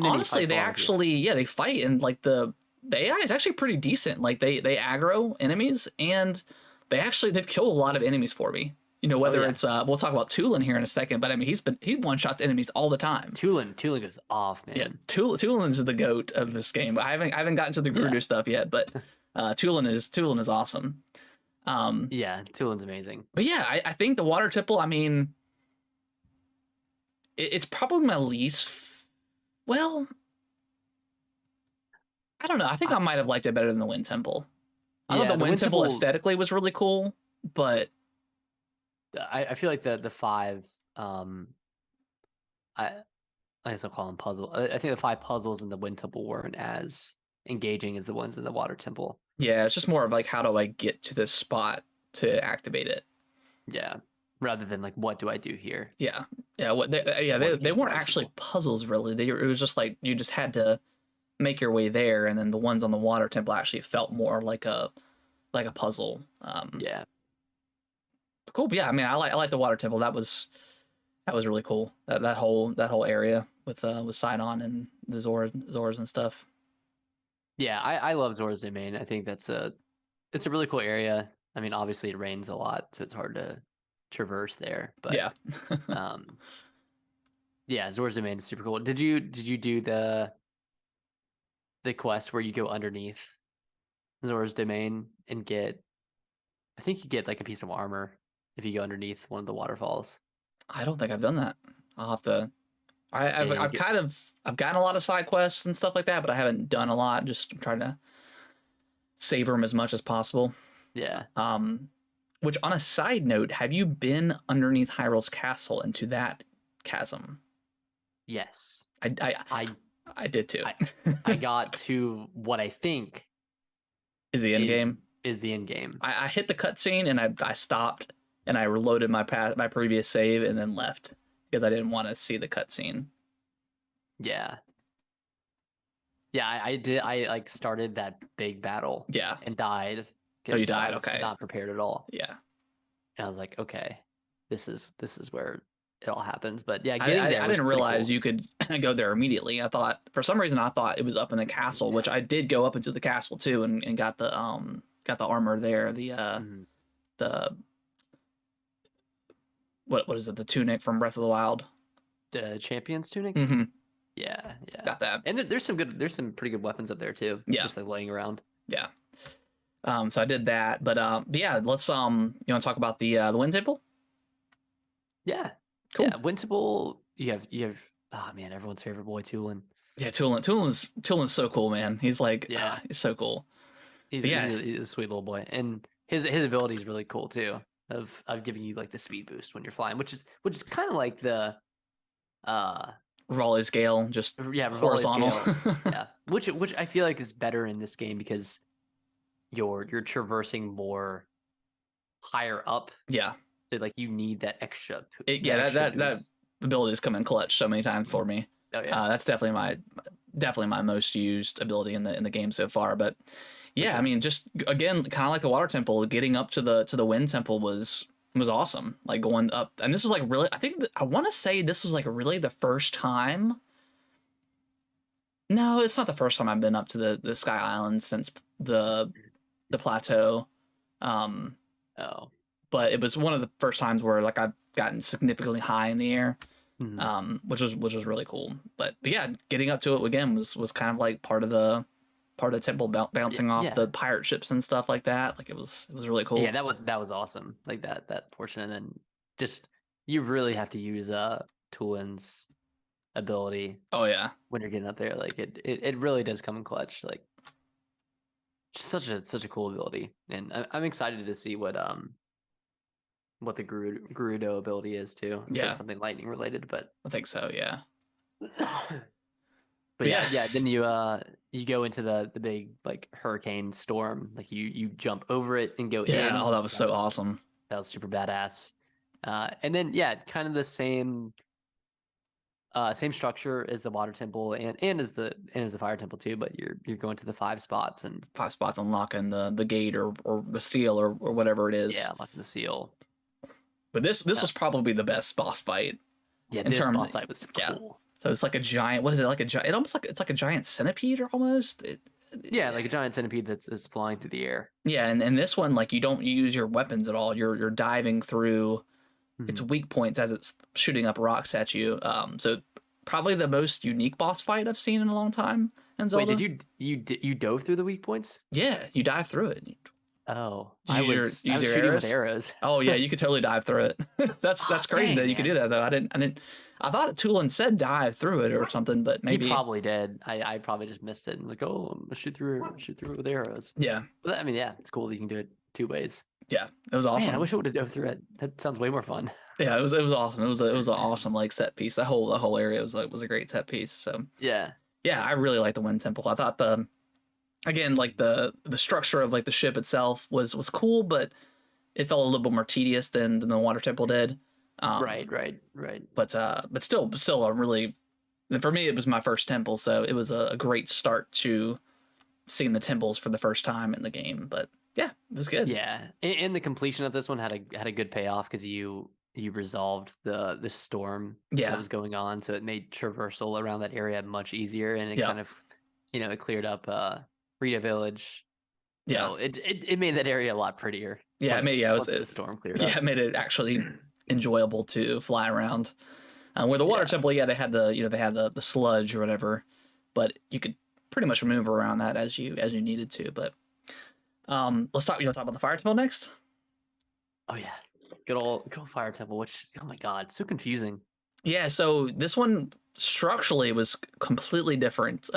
honestly, they actually they fight, and like the the AI is actually pretty decent. Like they aggro enemies, and they've killed a lot of enemies for me. You know, whether it's we'll talk about Tulin here in a second, but I mean he one shots enemies all the time. Tulin goes off, man. Yeah, Tulin is the goat of this game. But I haven't gotten to the Gerudo stuff yet, but Tulin is awesome. Yeah, Tulin's amazing. But yeah, I think the Water Temple, I mean, it's probably my least. Well, I don't know. I think I might have liked it better than the Wind Temple. I thought the Wind Temple aesthetically was really cool, but I feel like the 5 I guess I'll call them puzzle. I think the 5 puzzles in the Wind Temple weren't as engaging as the ones in the Water Temple. Yeah, it's just more of like, how do I get to this spot to activate it? Yeah, rather than like, what do I do here? Yeah, yeah. They weren't actually puzzles really. It was just like you just had to make your way there, and then the ones on the Water Temple actually felt more like a puzzle. Yeah, cool. But yeah, I mean, I like the Water Temple. That was really cool. That whole area with Sidon and the Zoras and stuff. Yeah, I love Zora's Domain. I think it's a really cool area. I mean, obviously it rains a lot, so it's hard to traverse there. But yeah, yeah, Zora's Domain is super cool. Did you do the quest where you go underneath Zora's Domain and get? I think you get like a piece of armor if you go underneath one of the waterfalls. I don't think I've done that. I'll have to. I've gotten a lot of side quests and stuff like that, but I haven't done a lot. Just I'm trying to savor them as much as possible. Yeah. Which, on a side note, have you been underneath Hyrule's castle into that chasm? Yes. I did too. I got to what I think is the end game. Is the end game. I hit the cutscene and I stopped and I reloaded my previous save and then left because I didn't want to see the cutscene. Yeah. Yeah, I did. I like started that big battle. Yeah. And died. Oh, you died. Okay. Not prepared at all. Yeah. And I was like, okay, this is where it all happens. But yeah, I didn't realize you could go there immediately. I thought for some reason I thought it was up in the castle, which I did go up into the castle too and got the armor there. The what is it? The tunic from Breath of the Wild. The Champion's tunic. Mm-hmm. Yeah. Got that. And there's some pretty good weapons up there too. Yeah. Just like laying around. Yeah. So I did that, but yeah, let's you want to talk about the Wind Temple? Yeah. Cool. Yeah, Wind Temple. You have oh man, everyone's favorite boy Tulin. Yeah, Tulin's so cool, man. He's like he's so cool. He's a sweet little boy, and his ability is really cool too. Of giving you like the speed boost when you're flying, which is kind of like the Raleigh scale, just horizontal. Yeah, which I feel like is better in this game because you're traversing more higher up. Yeah, so like you need that extra. That ability has come in clutch so many times for me. Oh yeah, that's definitely my most used ability in the game so far. But yeah, sure. I mean, just again, kind of like the Water Temple, getting up to the Wind Temple was awesome. Like going up, and this is like really, I want to say this was like really the first time. No, it's not the first time I've been up to the Sky Island since the plateau. But it was one of the first times where like I've gotten significantly high in the air. Mm-hmm. Which was really cool. But yeah, getting up to it again was kind of like part of the temple bouncing off the pirate ships and stuff like that. Like it was really cool. Yeah, that was awesome. Like that portion, and then just you really have to use Tulin's ability. Oh yeah, when you're getting up there, like it really does come in clutch. Like just such a cool ability, and I'm excited to see what the Gerudo ability is too. I'm sure it's something lightning related, but I think so. Yeah. But yeah. Then you go into the big like hurricane storm. Like you jump over it and go in. Yeah. Oh, that was so awesome. That was super badass. And then kind of the same structure as the Water Temple and as the Fire Temple too. But you're going to the 5 spots and 5 spots unlocking the gate or the seal or whatever it is. Yeah, unlocking the seal. But this was probably the best boss fight. Yeah, this fight was cool. So it's like a giant. What is it like? It's like a giant centipede or almost. Yeah, like a giant centipede that's flying through the air. Yeah, and this one, like, you don't use your weapons at all. You're diving through its Mhm. weak points as it's shooting up rocks at you. So probably the most unique boss fight I've seen in a long time in Wait, Zelda. you dove through the weak points? Yeah, you dive through it. Oh, Did you I use was your shooting with arrows? arrows. Oh yeah, you could totally dive through it. That's Ah, crazy dang, that you could do man. that though. I didn't. I thought Tulin said dive through it or something, but He maybe. probably did. I probably just missed it. And like, oh, I'm gonna shoot through it with arrows. Yeah, But I mean, yeah, it's cool that you can do it 2 ways. yeah, it was Man, I awesome. wish I would have dove through it. That sounds way more fun. Yeah, it was awesome. It was an awesome like set piece. The whole area was a great set piece. So Yeah. yeah, I really liked the Wind Temple. I thought again like the structure of like the ship itself was cool, but it felt a little bit more tedious than the Water Temple did. Right. But still a really, and for me it was my first temple, so it was a great start to seeing the temples for the first time in the game. But yeah, it was good. Yeah. And the completion of this one had a good payoff because you resolved the storm Yeah. that was going on, so it made traversal around that area much easier, and it Yeah. kind of, it cleared up Rita Village. Yeah. So it made that area a lot prettier. Yeah, it made yeah, it was, once the storm cleared yeah, up. it made it actually enjoyable to fly around. Where the Water Yeah. Temple, yeah, they had the sludge or whatever, but you could pretty much maneuver around that as you needed to. But let's talk. You want to talk about the Fire Temple next? Oh yeah. Good old Fire Temple, which, oh my god, so confusing. Yeah. So this one structurally was completely different.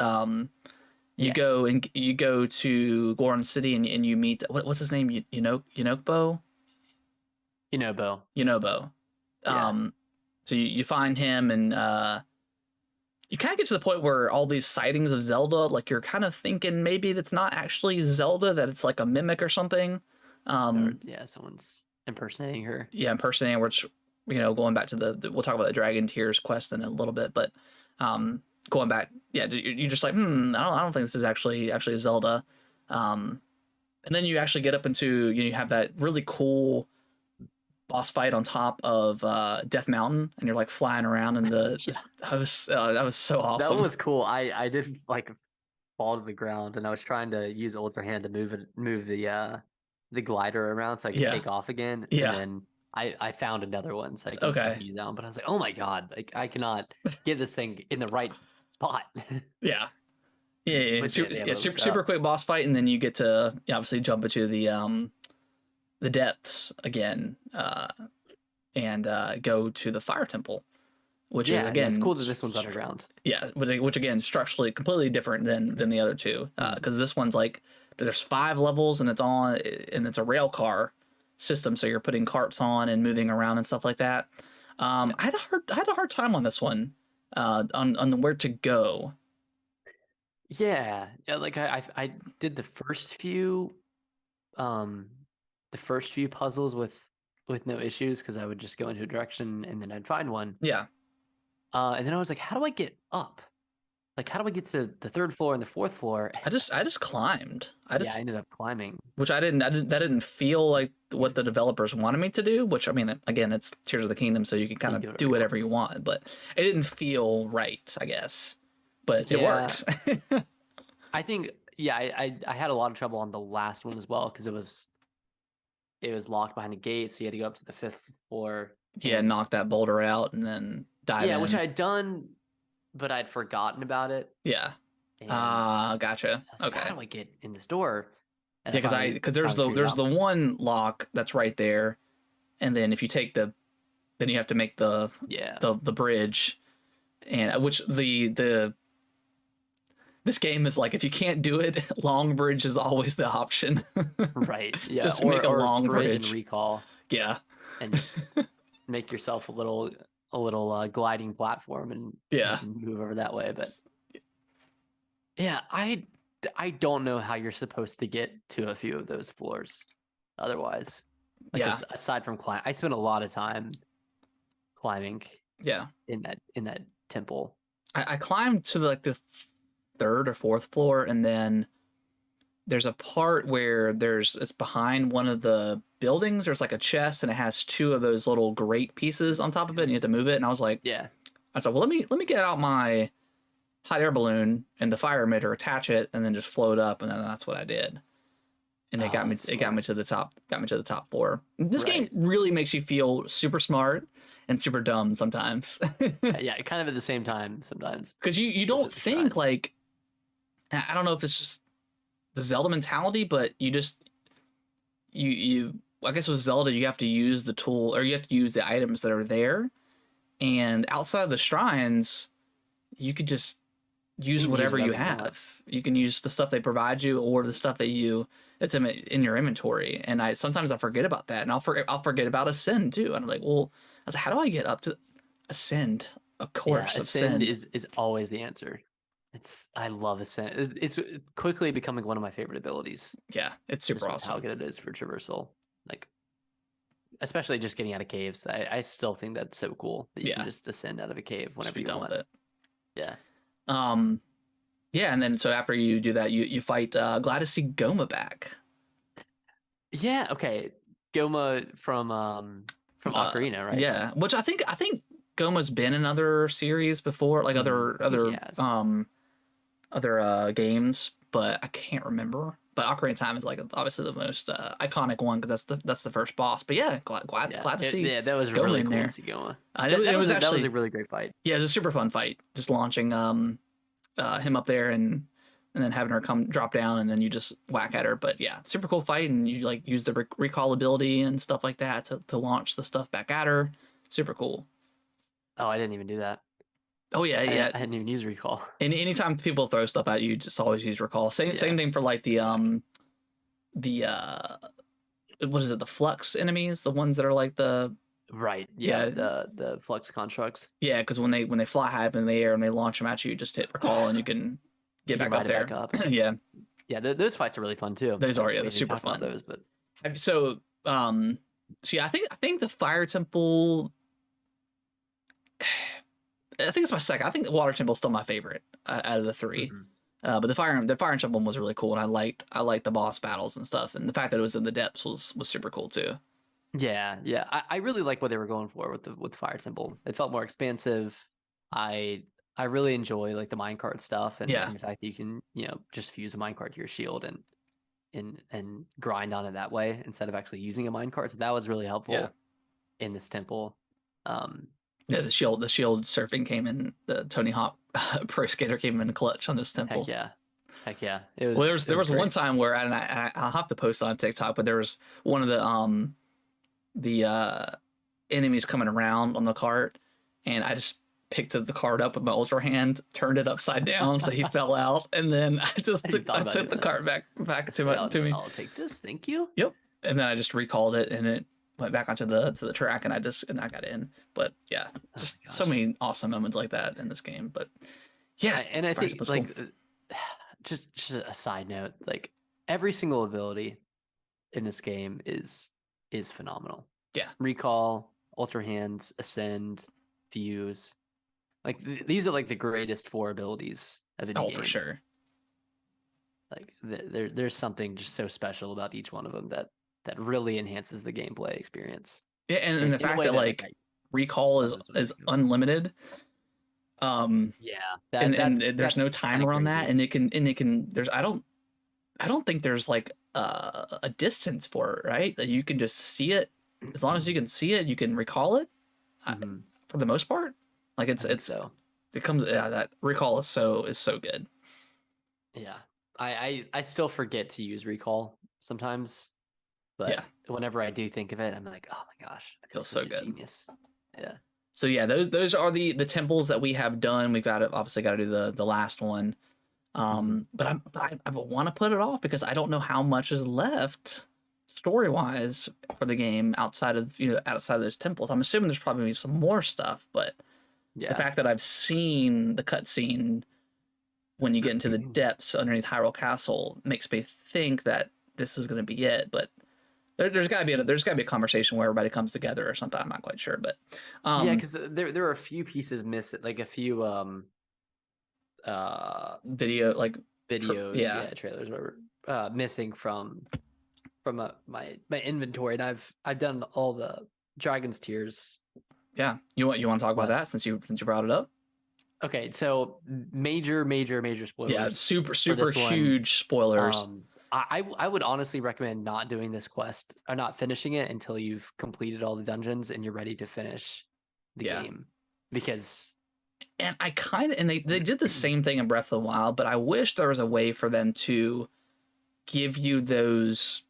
You go Yes. and you go to Goron City and you meet what's his name? Yunokbo? Bo. Yunobo. Yeah. So you find him and you kind of get to the point where all these sightings of Zelda, like you're kind of thinking maybe that's not actually Zelda, that it's like a mimic or something. Or, yeah, someone's impersonating her. Yeah, impersonating, which, going back to we'll talk about the Dragon Tears quest in a little bit, but going back, yeah, you're just like, I don't think this is actually Zelda. And then you actually get up into, you have that really cool boss fight on top of Death Mountain, and you're like flying around in that was so awesome. That one was cool. I did like fall to the ground, and I was trying to use Ultra Hand to move the glider around so I could Yeah. take off again. Yeah. And then I found another one so I could Okay. use that one. But I was like, oh my god, like I cannot get this thing in the right spot. Yeah. Yeah, But super, yeah, yeah, that super, was super up. quick boss fight, and then you get to obviously jump into the depths again, and go to the Fire Temple, which is Yeah, again it's cool that this one's underground. Yeah, which again structurally completely different than the other two, because this one's like there's 5 levels and it's a rail car system, so you're putting carts on and moving around and stuff like that. I had a hard time on this one, on where to go. Yeah, like I did the first few puzzles with no issues because I would just go into a direction and then I'd find one. Yeah, And then I was like, how do I get up? Like, how do I get to the 3rd floor and the 4th floor? I just climbed. I ended up climbing. Which I didn't. That didn't feel like what the developers wanted me to do. Which, I mean, again, it's Tears of the Kingdom, so you can kind of do whatever you want. But it didn't feel right, I guess. But it worked. I think, yeah, I had a lot of trouble on the last one as well because it was locked behind the gate, so you had to go up to the 5th floor. Yeah, knock that boulder out and then dive in. Yeah, which I had done, but I'd forgotten about it. Yeah. Gotcha. Like, Okay. how do I get in this door? And Yeah, because there's the one lock that's right there, and then if you take then you have to make the bridge, and which this game is like, if you can't do it, long bridge is always the option. Right. Yeah. Just make a long bridge and recall. Yeah. And just make yourself a little gliding platform and move over that way. But yeah, I don't know how you're supposed to get to a few of those floors otherwise. Like, aside from climb, I spent a lot of time climbing. Yeah. In that temple. I climbed to like the 3rd or 4th floor, and then there's a part where it's behind one of the buildings. There's like a chest, and it has 2 of those little grate pieces on top of it, and you have to move it. And I was like, well, let me get out my hot air balloon and the fire emitter, attach it, and then just float up, and then that's what I did. And it got me to the top floor. This game really makes you feel super smart and super dumb sometimes. Yeah, kind of at the same time sometimes. Because you don't think like, I don't know if it's just the Zelda mentality, but you I guess with Zelda you have to use the tool, or you have to use the items that are there, and outside of the shrines you could just use whatever you have. You can use the stuff they provide you, or the stuff that it's in your inventory. And sometimes I forget about that, and I'll forget about Ascend too. And I'm like, well, I was like, how do I get up to Ascend? Of course, Ascend is always the answer. I love Ascend. It's quickly becoming one of my favorite abilities. Yeah, it's super awesome. How good it is for traversal, like especially just getting out of caves. I still think that's so cool that you can just ascend out of a cave whenever you want. With it. Yeah. Yeah, and then so after you do that, you fight. Glad to see Goma back. Yeah. Okay. Goma from Ocarina, right? Yeah, which I think Goma's been in other series before, like other games, but I can't remember. But Ocarina of Time is like obviously the most iconic one, because that's the first boss. But yeah, glad to see. Yeah, that was Goma really in cool there. to see Goma. That was a really great fight. Yeah, it was a super fun fight. Just launching him up there and then having her drop down, and then you just whack at her. But yeah, super cool fight, and you like use the recall ability and stuff like that to launch the stuff back at her. Super cool. Oh, I didn't even do that. Oh yeah, I didn't even use recall. And anytime people throw stuff at you, just always use recall. Same thing for like the what is it? The flux enemies, the ones that are like the the flux constructs. Yeah, because when they fly high up in the air and they launch them at you, just hit recall and you can get back up there. Yeah, those fights are really fun too. Those are they're super fun. Those, but so see, I think the Fire Temple. I think it's my second. I think the Water Temple is still my favorite out of the three. Mm-hmm. But the Fire Temple one was really cool, and I liked the boss battles and stuff, and the fact that it was in the depths was super cool too. Yeah. I really like what they were going for with the Fire Temple. It felt more expansive. I really enjoy like the minecart stuff, and the fact that you can just fuse a minecart to your shield and grind on it that way instead of actually using a minecart. So that was really helpful in this temple. Yeah, the shield surfing came in. The Tony Hawk Pro Skater came in clutch on this temple. Heck yeah. There was one time where, and I'll have to post on TikTok, but there was one of the enemies coming around on the cart, and I just picked the cart up with my ultra hand, turned it upside down so he fell out, and then I took the cart back to me. I'll take this, thank you. Yep, and then I just recalled it, and it went back onto the track, and I got in. But yeah, just so many awesome moments like that in this game. But yeah, and I think like cool. just a side note, like every single ability in this game is phenomenal. Yeah, recall, ultra hands, ascend, fuse, like these are like the greatest 4 abilities of any game. For sure. Like there's something just so special about each one of them that really enhances the gameplay experience. Yeah, and the fact that like recall is unlimited. And there's no timer on that, and it can there's I don't think there's like a distance for it, right? That you can just see it. As long as you can see it, you can recall it. For the most part, like it comes that recall is so good. Yeah, I still forget to use recall sometimes. But whenever I do think of it, I'm like, oh my gosh, it feels so good. Genius. Yeah. So yeah, those are the temples that we have done. We've obviously got to do the last one. But I want to put it off because I don't know how much is left story wise for the game outside of those temples. I'm assuming there's probably some more stuff, but the fact that I've seen the cutscene when you get into the depths underneath Hyrule Castle makes me think that this is going to be it. But there's got to be a conversation where everybody comes together or something. I'm not quite sure, but because there are a few pieces missing, like a few videos, trailers, whatever, missing from my inventory, and I've done all the Dragon's Tears. Yeah, you want to talk about that since you brought it up? Okay, so major Yeah, spoilers super for this one. huge spoilers. I would honestly recommend not doing this quest or not finishing it until you've completed all the dungeons and you're ready to finish the Yeah. game, because And I kind of, and they did the same thing in Breath of the Wild, but I wish there was a way for them to give you those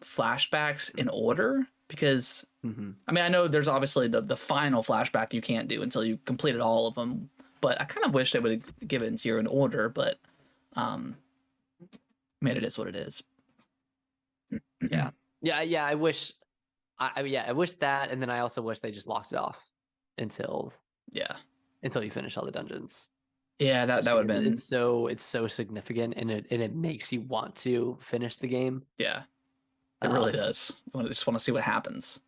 flashbacks in order, because I mean, I know there's obviously the final flashback you can't do until you completed all of them, but I kind of wish they would give it to you in order, but I mean, it is what it is. yeah, yeah. I wish, I wish that, and then I also wish they just locked it off until Yeah. you finish all the dungeons. Yeah, that Just would have because been. it's so significant, and it makes you want to finish the game. Yeah, it really does. You just want to see what happens.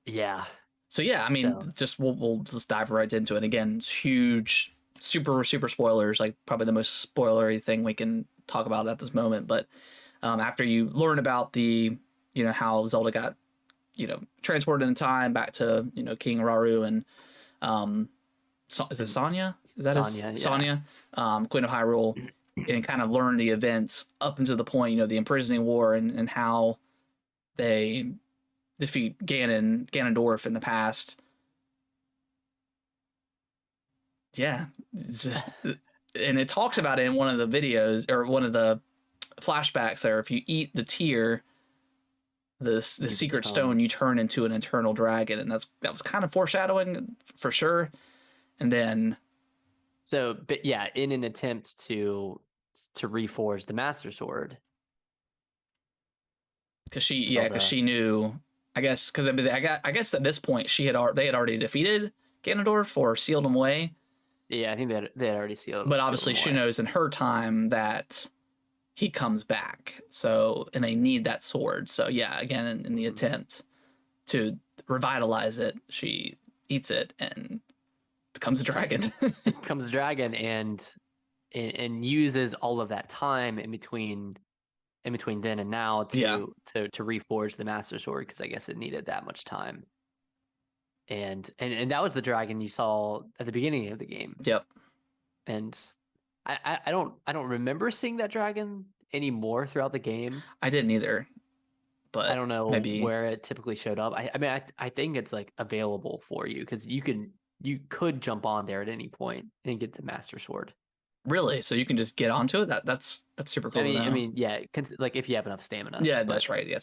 Yeah. So yeah, I mean, So, just we'll just dive right into it. Again, it's huge, super spoilers. Like probably the most spoilery thing we can talk about at this moment. But after you learn about the, how Zelda got, transported in time back to King Rauru and is it Sonya? Is that Sonya, his Sonya, Queen of Hyrule, and kind of learn the events up until the point, the imprisoning war and how they defeat Ganondorf in the past. Yeah. And it talks about it in one of the videos or one of the flashbacks there. If you eat the tear, the secret stone, you turn into an eternal dragon. And that was kind of foreshadowing for sure. And then. So, but yeah, in an attempt to reforge the Master Sword. Because she knew, I guess, because I guess at this point they had already defeated Ganondorf or sealed him away. Yeah, I think they had already sealed. But obviously, she knows in her time that he comes back. So, and they need that sword. So yeah, again, in the attempt to revitalize it, she eats it and becomes a dragon. Becomes a dragon and uses all of that time in between then and now to reforge the Master Sword, because I guess it needed that much time. And that was the dragon you saw at the beginning of the game. Yep. And I don't remember seeing that dragon anymore throughout the game. I didn't either, but I don't know maybe where it typically showed up. I mean, I think it's like available for you, because you could jump on there at any point and get the Master Sword. Really? So you can just get onto it? That's super cool. I mean, yeah, like if you have enough stamina. Yeah, that's right. Yeah,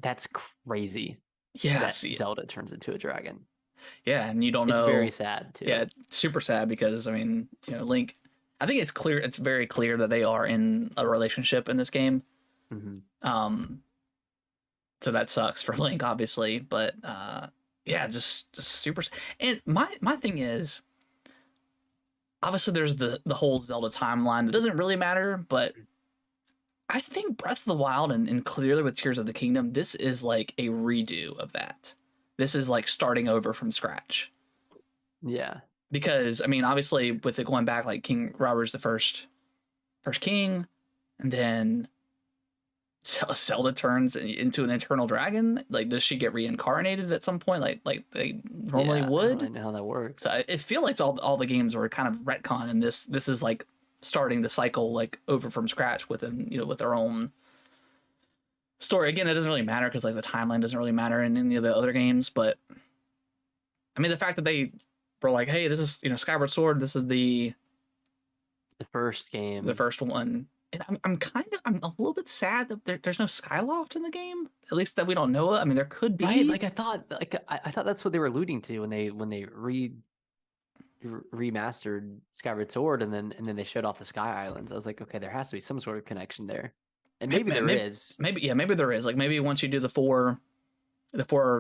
that's crazy. Yeah, that Zelda turns into a dragon. Yeah, and you don't know. It's very sad too. Yeah, super sad, because I mean, Link. I think it's clear. It's very clear that they are in a relationship in this game. So that sucks for Link, obviously, but yeah, just super. And my thing is, obviously, there's the whole Zelda timeline that doesn't really matter, but I think Breath of the Wild and clearly with Tears of the Kingdom, this is like a redo of that. This is like starting over from scratch. Yeah. Because, I mean, obviously, with it going back, like King Robert's the first king, and then Zelda turns into an eternal dragon. Like, does she get reincarnated at some point? Like they normally would? I don't know how that works. So I feel like all the games were kind of retcon, and this is like starting the cycle like over from scratch within with their own story. Again, it doesn't really matter because like the timeline doesn't really matter in any of the other games, but I mean the fact that they were like, hey, this is Skyward Sword, this is the first game, the first one, and I'm a little bit sad that there's no Skyloft in the game, at least that we don't know of. I mean, there could be, right? Like I thought that's what they were alluding to when they remastered Skyward Sword, and then they showed off the Sky Islands. I was like, okay, there has to be some sort of connection there, and maybe there is. Maybe there is. Like maybe once you do the four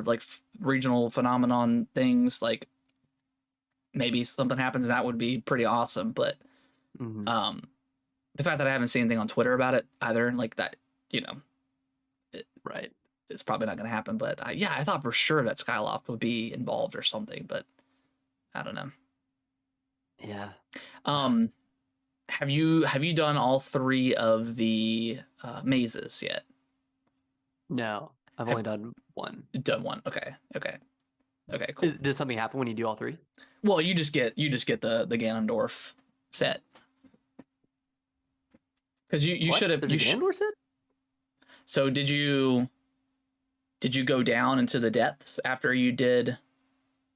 like regional phenomenon things, like maybe something happens, and that would be pretty awesome. But the fact that I haven't seen anything on Twitter about it either, like that, right, it's probably not going to happen. But I thought for sure that Skyloft would be involved or something, but I don't know. Yeah. Have you done all three of the mazes yet? No, I've only done one. Done one. Okay. Okay, cool. Does something happen when you do all three? Well, you just get the Ganondorf set because you What? should have. There's a Ganondorf set? So did you go down into the depths after you did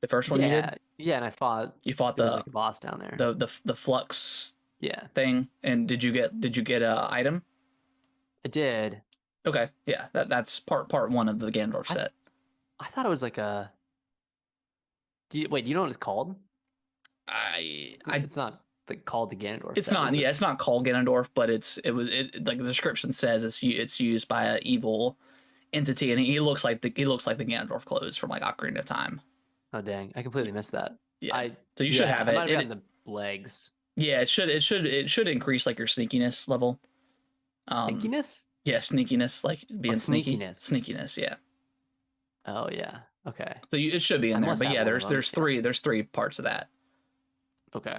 the first one? You did. Yeah, and I fought. You fought There was like a boss down there. the flux Yeah, thing, and did you get a item? I did. Okay, yeah, that's part one of the Ganondorf set. I thought it was like a. Wait, do you know what it's called? It's not called the Ganondorf. It's set, not. is it? Yeah, it's not called Ganondorf, but it like the description says it's used by an evil entity, and he looks like the Ganondorf clothes from like Ocarina of Time. Oh dang! I completely missed that. Yeah. So you should have I it. might have gotten the legs. Yeah, it should increase like your sneakiness level. Sneakiness? Yeah, sneakiness, like being sneaky. Sneakiness. Sneakiness, yeah. Oh yeah. Okay. So it should be in there, must but have yeah, one of there's those, there's three parts of that. Okay.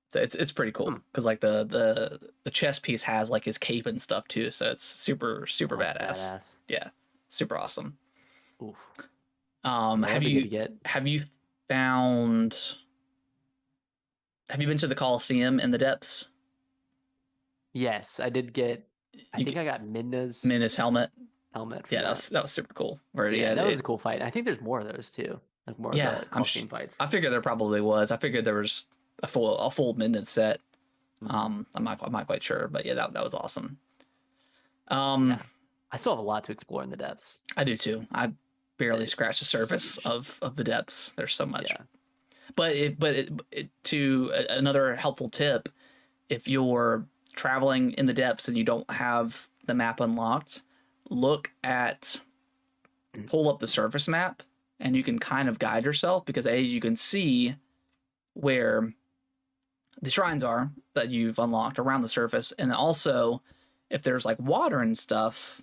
So it's pretty cool because like the chess piece has like his cape and stuff too, so it's super badass. Yeah, super awesome. Oof. Have you found? Have you been to the Colosseum in the depths? Yes, I did get. I think I got Midna's helmet. helmet. Yeah, that was super cool. Where that was a cool fight. I think there's more of those too. Like more of the Colosseum fights. I figured there probably was. I figured there was a full Midnight set. I'm not quite sure, but yeah, that was awesome. I still have a lot to explore in the depths. I do too. I barely scratched the surface of the depths. There's so much. Yeah. But to another helpful tip, if you're traveling in the depths and you don't have the map unlocked, pull up the surface map, and you can kind of guide yourself because you can see where the shrines are that you've unlocked around the surface, and also if there's like water and stuff,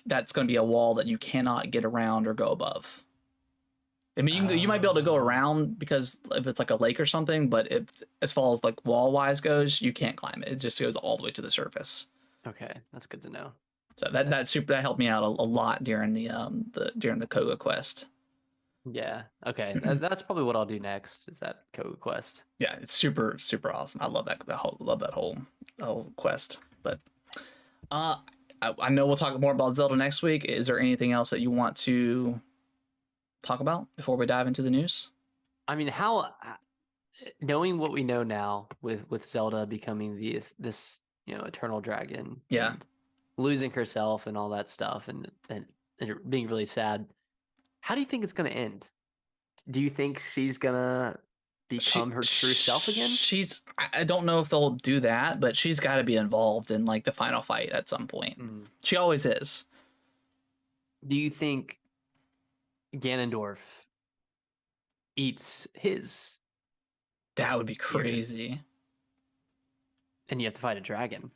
that's going to be a wall that you cannot get around or go above. I mean, you might be able to go around because if it's like a lake or something, but as far as like wall wise goes, you can't climb it. It just goes all the way to the surface. Okay, that's good to know. So that helped me out a lot during the Koga quest. Yeah. Okay. That's probably what I'll do next. Is that Koga quest? Yeah, it's super awesome. I love that whole quest. But I know we'll talk more about Zelda next week. Is there anything else that you want to talk about before we dive into the news? I mean, how knowing what we know now with Zelda becoming this eternal dragon, yeah, and losing herself and all that stuff, and being really sad. How do you think it's going to end? Do you think she's gonna become her true self again? I don't know if they'll do that, but she's got to be involved in like the final fight at some point. She always is. Do you think Ganondorf eats his? That would be crazy. And you have to fight a dragon.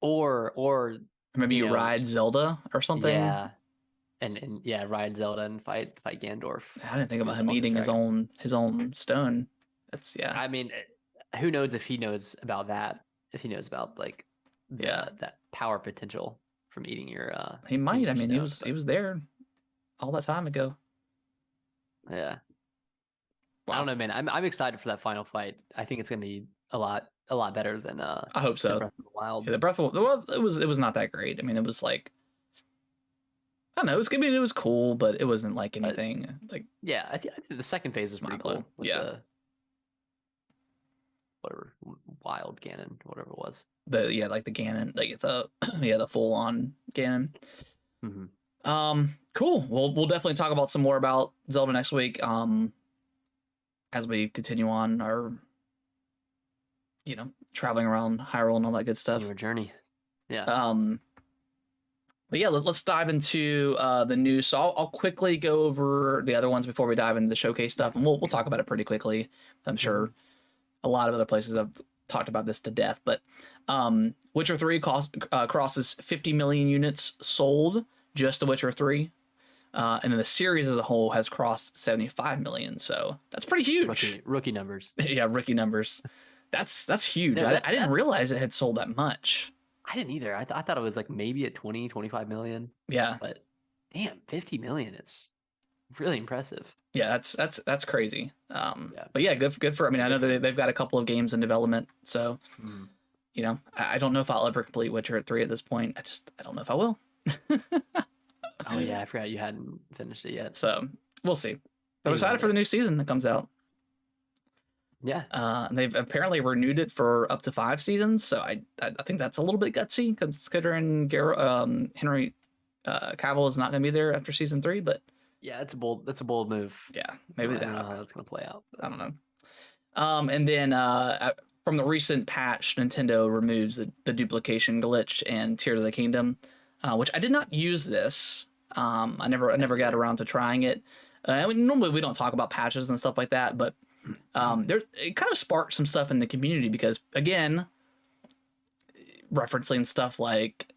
Or maybe you ride Zelda or something. Yeah. And ride Zelda and fight Ganondorf. I didn't think about him eating his own stone. That's I mean, who knows if he knows about that? If he knows about like that power potential from eating your he might. I mean, he was there all that time ago. Yeah. Wow. I don't know, man. I'm excited for that final fight. I think it's gonna be a lot better than I hope so. Breath of the Wild. Yeah, the Breath of the Wild, it was not that great. I mean, it was like, I don't know, it was cool, but it wasn't like anything like. Yeah, I think the second phase was pretty cool. Yeah. Whatever wild Ganon, whatever it was. Like the Ganon, like the full on Ganon. Mm-hmm. Cool. Well, we'll definitely talk about some more about Zelda next week. As we continue on our, traveling around Hyrule and all that good stuff. Your journey. Yeah. But yeah, let's dive into the news. So I'll quickly go over the other ones before we dive into the showcase stuff, and we'll talk about it pretty quickly. I'm sure a lot of other places have talked about this to death, but Witcher 3 crosses 50 million units sold, just The Witcher 3. And then the series as a whole has crossed 75 million, so that's pretty huge. Rookie numbers. Yeah, rookie numbers. That's huge. I didn't realize it had sold that much. I didn't either. I thought it was like maybe at 20, 25 million. Yeah. But damn, 50 million is really impressive. Yeah, that's crazy. Yeah. But yeah, good for. I mean, I know Good for they've got a couple of games in development, so Mhm. you know, I don't know if I'll ever complete Witcher 3 at this point. I don't know if I will. Oh yeah, I forgot you hadn't finished it yet. So we'll see. But I'm Maybe one excited for the day. new season that comes out. Yeah. And they've apparently renewed it for up to 5 seasons, so I think that's a little bit gutsy considering Henry Cavill is not going to be there after season 3. But Yeah, that's a bold move. yeah, I maybe don't know how that's gonna play out. I don't know. And then from the recent patch, Nintendo removes the duplication glitch and Tears of the Kingdom, which I did not use this. I never got around to trying it. Normally we don't talk about patches and stuff like that, but it kind of sparked some stuff in the community because again, referencing stuff like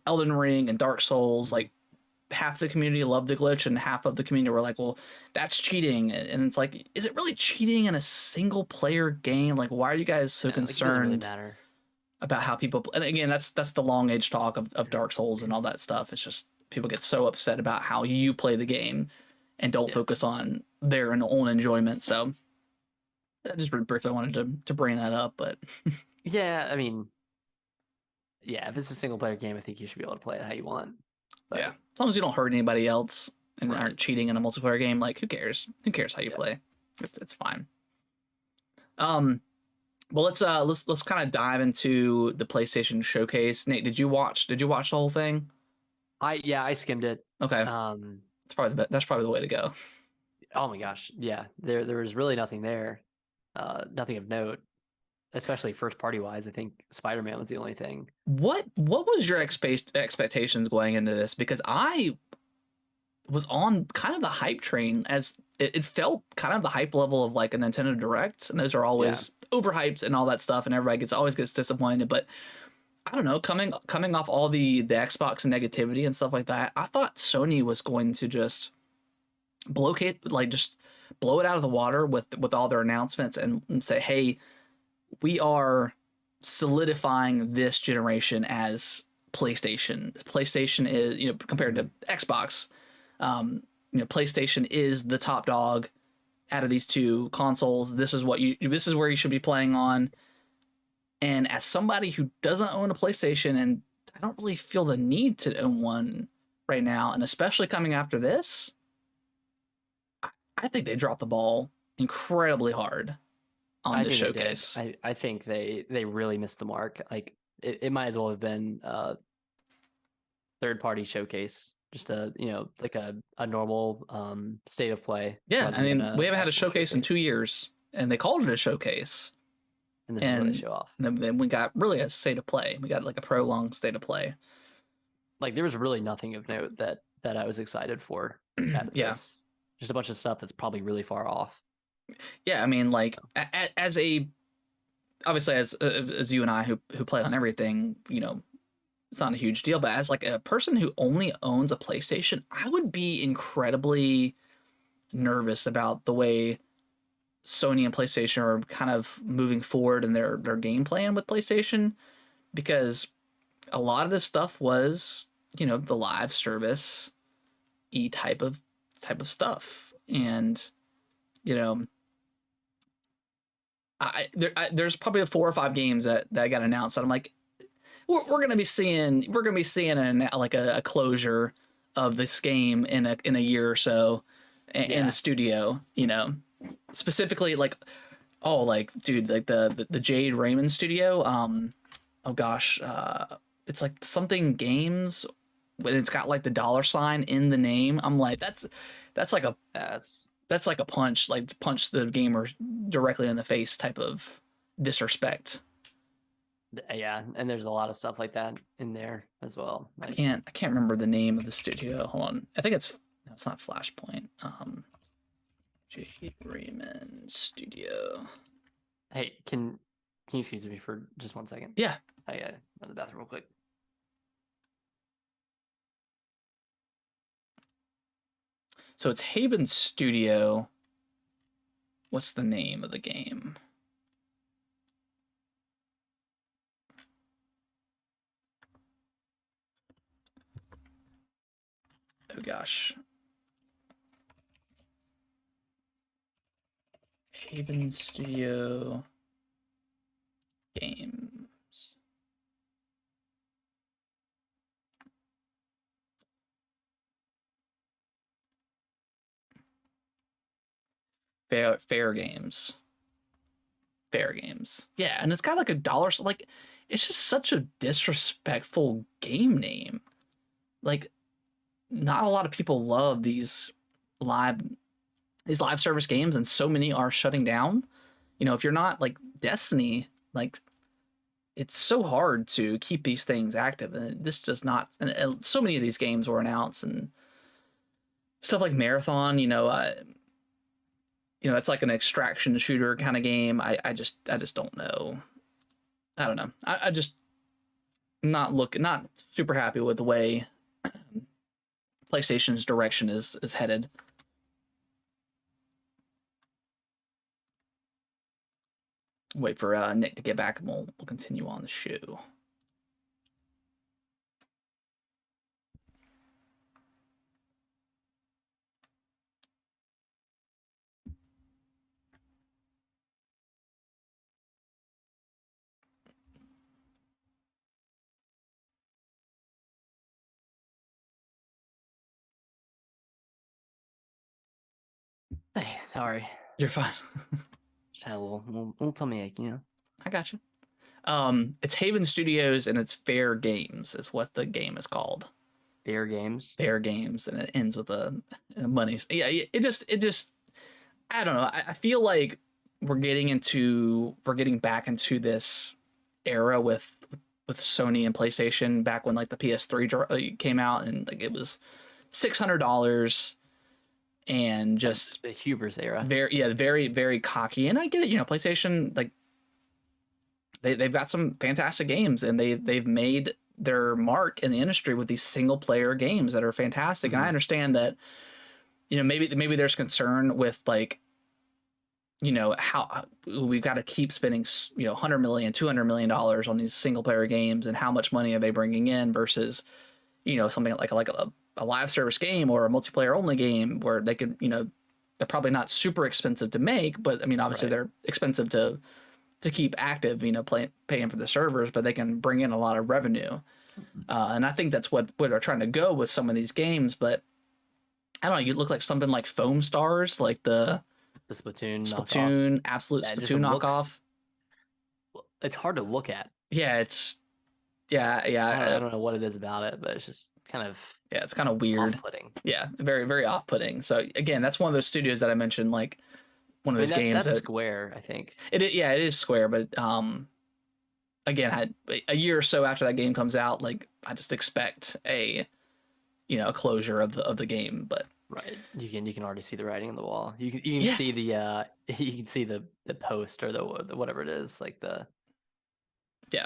Elden Ring and Dark Souls, like half the community loved the glitch and half of the community were like, well, that's cheating. And it's like, is it really cheating in a single player game? Like, why are you guys so Yeah, like, it doesn't really concerned matter. about how people and again, that's the long age talk of Dark Souls and all that stuff. It's just people get so upset about how you play the game and don't focus on their own enjoyment. So I just briefly wanted to bring that up, but Yeah, I mean, yeah, if it's a single player game, I think you should be able to play it how you want. But yeah, as long as you don't hurt anybody else and Right. aren't cheating in a multiplayer game, like who cares? Who cares how you Yeah. play? It's fine. Well, let's kind of dive into the PlayStation showcase. Nate, did you watch the whole thing? I skimmed it. Okay, Um, that's probably the way to go. oh my gosh, yeah, there was really nothing there, nothing of note, especially first party wise. I think Spider-Man was the only thing. What was your expectations going into this? Because I was on kind of the hype train as it felt kind of the hype level of like a Nintendo Direct, and those are always overhyped and all that stuff, and everybody always gets disappointed. But I don't know, coming off all the Xbox negativity and stuff like that, I thought Sony was going to just just blow it out of the water with all their announcements and say, hey, we are solidifying this generation as PlayStation. PlayStation is, compared to Xbox, PlayStation is the top dog out of these two consoles. This is where you should be playing on. And as somebody who doesn't own a PlayStation, and I don't really feel the need to own one right now, and especially coming after this, I think they dropped the ball incredibly hard on this showcase. I think they really missed the mark. Like it might as well have been a third party showcase, just like a normal state of play. Yeah, I mean, we haven't had a showcase in 2 years, and they called it a showcase. And this is what they show off. Then we got really a state of play. We got like a prolonged state of play. Like there was really nothing of note that I was excited for. This. Just a bunch of stuff that's probably really far off. Yeah, I mean, like as you and I who play on everything, it's not a huge deal. But as like a person who only owns a PlayStation, I would be incredibly nervous about the way Sony and PlayStation are kind of moving forward in their game plan with PlayStation, because a lot of this stuff was, the live service type of stuff. And, there's probably 4 or 5 games that got announced that I'm like, we're going to be seeing a closure of this game in a year or so in the studio, specifically like, dude, like the Jade Raymond studio. Oh gosh, it's like something games, but it's got like the $sign in the name. I'm like, that's like a punch, like punch the gamer directly in the face type of disrespect. Yeah, and there's a lot of stuff like that in there as well. I can't remember the name of the studio. Hold on, I think it's not Flashpoint. Jade Raymond Studio. Hey, can you excuse me for just 1 second? Yeah. I run to the bathroom real quick. So it's Haven Studio. What's the name of the game? gosh. Haven Studio games. Fair games. Fair games. Yeah, and it's got like $1. Like, it's just such a disrespectful game name. Like, not a lot of people love live live service games, and so many are shutting down. You know, if you're not like Destiny, like, it's so hard to keep these things active, and this does not. And so many of these games were announced, and stuff like Marathon. That's like an extraction shooter kind of game. I just don't know. I don't know. I just not super happy with the way PlayStation's direction is headed. Wait for Nick to get back, and we'll continue on the show. Hey, sorry. You're fine. Just had a little tummy ache, you know. I got you. It's Haven Studios, and it's Fair Games is what the game is called. Fair Games. Fair Games, and it ends with a money. Yeah, it just. I don't know. I feel like we're getting back into this era with Sony and PlayStation back when like the PS3 came out, and like it was $600. And just the hubris era. Very, very cocky. And I get it, PlayStation, like, they've got some fantastic games, and they've made their mark in the industry with these single player games that are fantastic. Mm-hmm. And I understand that, maybe there's concern with like, how we've got to keep spending, $100 million, $200 million on these single player games, and how much money are they bringing in versus, something like a live service game or a multiplayer only game where they could, they're probably not super expensive to make, but I mean, obviously they're expensive to keep active, paying for the servers, but they can bring in a lot of revenue. And I think that's what they're trying to go with some of these games, but I don't know, you look like something like Foam Stars, like the Splatoon knockoff. Absolute Splatoon knockoff. It's hard to look at. Yeah, I don't know what it is about it, but it's just kind of it's kind of weird. Off-putting. Yeah, very, very off-putting. So again, that's one of those studios that I mentioned, like one of those games. That's Square, I think. It is Square, but again, a year or so after that game comes out, like I just expect a closure of the game. But right, you can already see the writing on the wall. You can see the post or the whatever it is, like the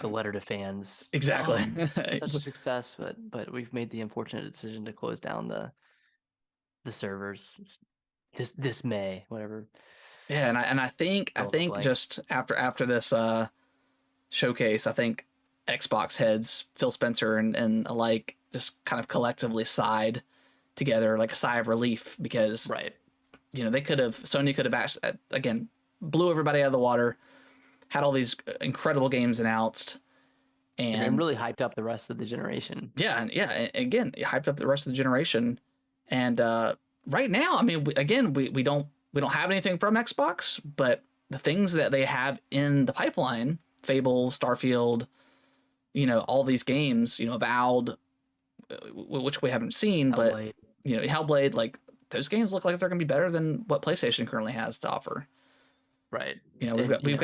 letter to fans. Exactly. Such a success, but we've made the unfortunate decision to close down the servers this May, whatever. Yeah, and I think just after this showcase, I think Xbox heads, Phil Spencer and alike, just kind of collectively sighed together, like a sigh of relief, because Sony could have again blew everybody out of the water, had all these incredible games announced, and really hyped up the rest of the generation. Yeah, again, hyped up the rest of the generation. And right now, I mean, we don't have anything from Xbox, but the things that they have in the pipeline, Fable, Starfield, all these games, Avowed, which we haven't seen, Hellblade. But Hellblade, like those games look like they're going to be better than what PlayStation currently has to offer. Right. We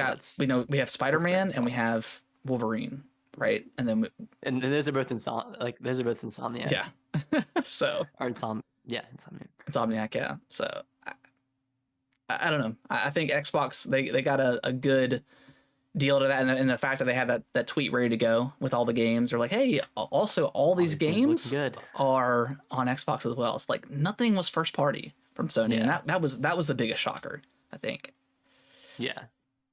have Spider-Man and we have Wolverine, right? And then and those are both Insomniac. Yeah. So or Insomniac. Insomniac, yeah. So I don't know. I think Xbox they got a good deal to that, and the fact that they have that tweet ready to go with all the games. They're like, hey, also all these games are on Xbox as well. It's like nothing was first party from Sony, and that was the biggest shocker, I think. Yeah,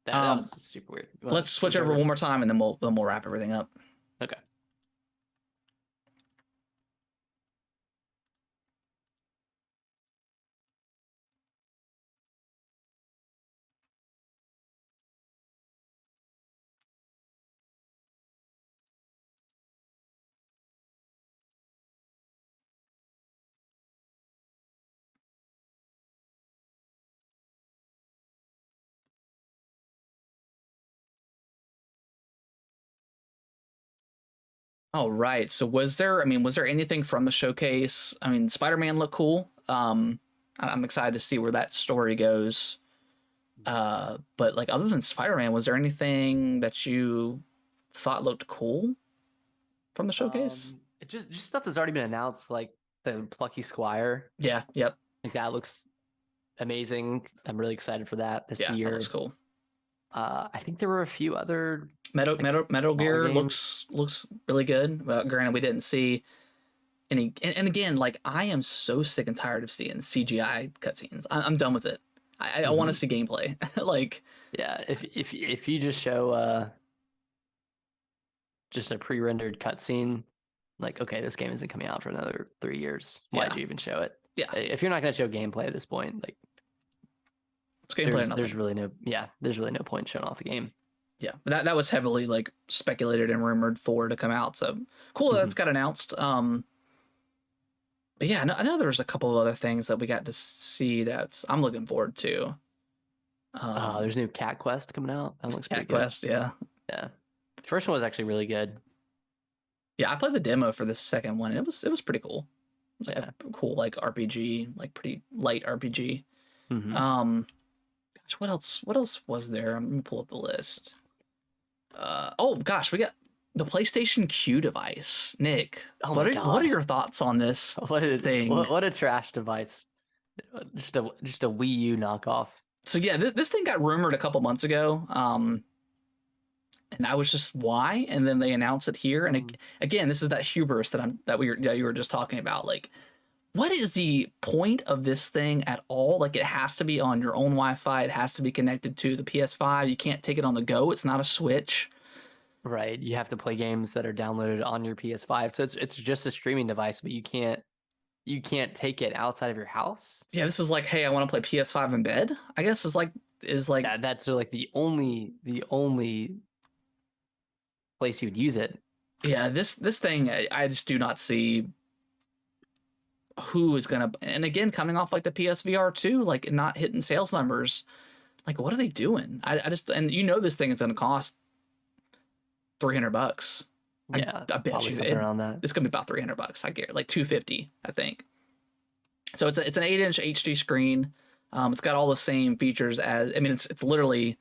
that was super weird. Let's switch over one more time, and then we'll wrap everything up. Okay. Oh, right. So was there, I mean, was there anything from the showcase? I mean, Spider-Man looked cool. I'm excited to see where that story goes. But like other than Spider-Man, was there anything that you thought looked cool from the showcase? Just stuff that's already been announced, like the Plucky Squire. Yeah, yep. Like that looks amazing. I'm really excited for that this Yeah, that looks year. cool. I think there were a few other like Metal smaller Gear games. looks really good. Well, granted, we didn't see any, and again, like I am so sick and tired of seeing CGI cutscenes. I'm done with it. I want to Mhm. see gameplay. Like, Yeah, if you just show just a pre-rendered cutscene, like okay, this game isn't coming out for another 3 years. Why'd yeah, you even show it? yeah, If you're not going to show gameplay at this point, like it's gameplay or nothing. there's really no point in showing off the game. Yeah, that was heavily like speculated and rumored for to come out. So cool, that's Mhm. got announced. But yeah, I know there was a couple of other things that we got to see that I'm looking forward to. There's a new Cat Quest coming out. That looks pretty Cat good. Quest, yeah, Yeah, the first one was actually really good. yeah. I played the demo for the second one. And it was pretty cool. It was like Yeah. a cool like RPG, like pretty light RPG. Mhm. Gosh, what else was there? I'm gonna pull up the list. Oh gosh, we got the PlayStation Q device. Nick, Oh my what are God. your thoughts on this thing? What a trash device. Just a Wii U knockoff. So yeah, this thing got rumored a couple months ago. And I was just why, and then they announced it here. And again, this is that hubris that you were just talking about. Like, what is the point of this thing at all? Like, it has to be on your own Wi-Fi. It has to be connected to the PS5. You can't take it on the go. It's not a Switch. Right. You have to play games that are downloaded on your PS5. So it's just a streaming device, but you can't take it outside of your house. Yeah, this is like, hey, I want to play PS5 in bed. I guess is like That's like the only place you would use it. yeah. This thing, I just do not see who is gonna. And again, coming off like the PSVR 2, like not hitting sales numbers. Like, what are they doing? I just, and this thing is gonna cost $300. Yeah, I bet probably you something around that. it's gonna be about $300. I get like 250, I think. So it's an 8-inch HD screen. It's got all the same features as, I mean, it's literally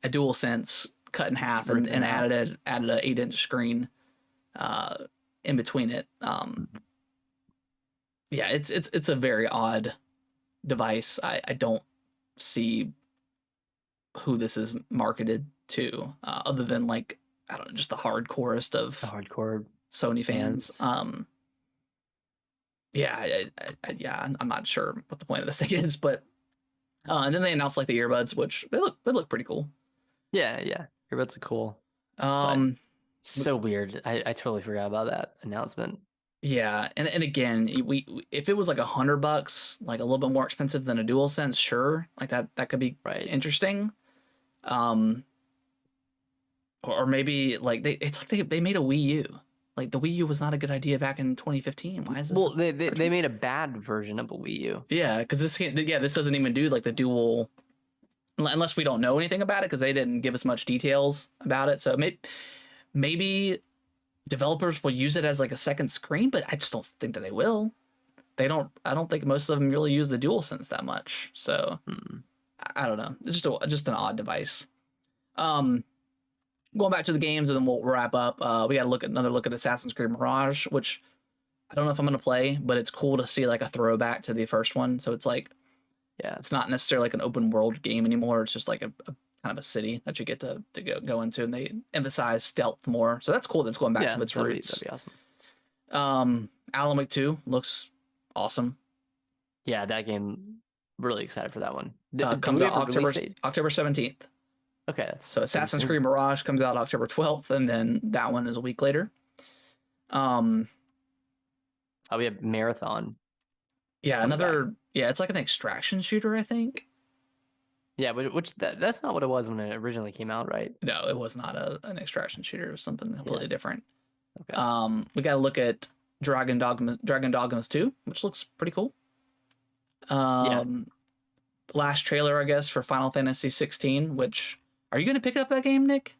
a DualSense cut in half and added an 8-inch screen in between it. Yeah, it's a very odd device. I don't see who this is marketed to, other than like, I don't know, just the hardcorest of The hardcore Sony fans. Yeah, I'm not sure what the point of this thing is, but and then they announced like the earbuds, which they look pretty cool. Yeah, earbuds are cool. So weird. I totally forgot about that announcement. Yeah, and again, we if it was like $100, like a little bit more expensive than a DualSense, sure, like that could be interesting. Or maybe like it's like they made a Wii U. Like the Wii U was not a good idea back in 2015. Why is this? Well, they made a bad version of a Wii U. Yeah, because this doesn't even do like the dual, unless we don't know anything about it because they didn't give us much details about it. So maybe developers will use it as like a second screen, but I just don't think that they will. They don't. I don't think most of them really use the DualSense that much. So I don't know. It's just an odd device. Going back to the games and then we'll wrap up. We got to another look at Assassin's Creed Mirage, which I don't know if I'm gonna play, but it's cool to see like a throwback to the first one. So it's like, yeah, it's not necessarily like an open world game anymore. It's just like a kind of a city that you get to go into, and they emphasize stealth more. So that's cool. That's going back to its roots. That'd be awesome. Alan Wake 2 looks awesome. Yeah, that game. Really excited for that one. Comes out October 17th. Okay, so Assassin's Creed Mirage comes out October 12th, and then that one is a week later. We have Marathon. Yeah, it's like an extraction shooter, I think. Yeah, but that's not what it was when it originally came out, right? No, it was not an extraction shooter. It was something completely different. Okay. We got to look at Dragon Dogmas 2, which looks pretty cool. Last trailer, I guess, for Final Fantasy 16, which, are you going to pick up that game, Nick?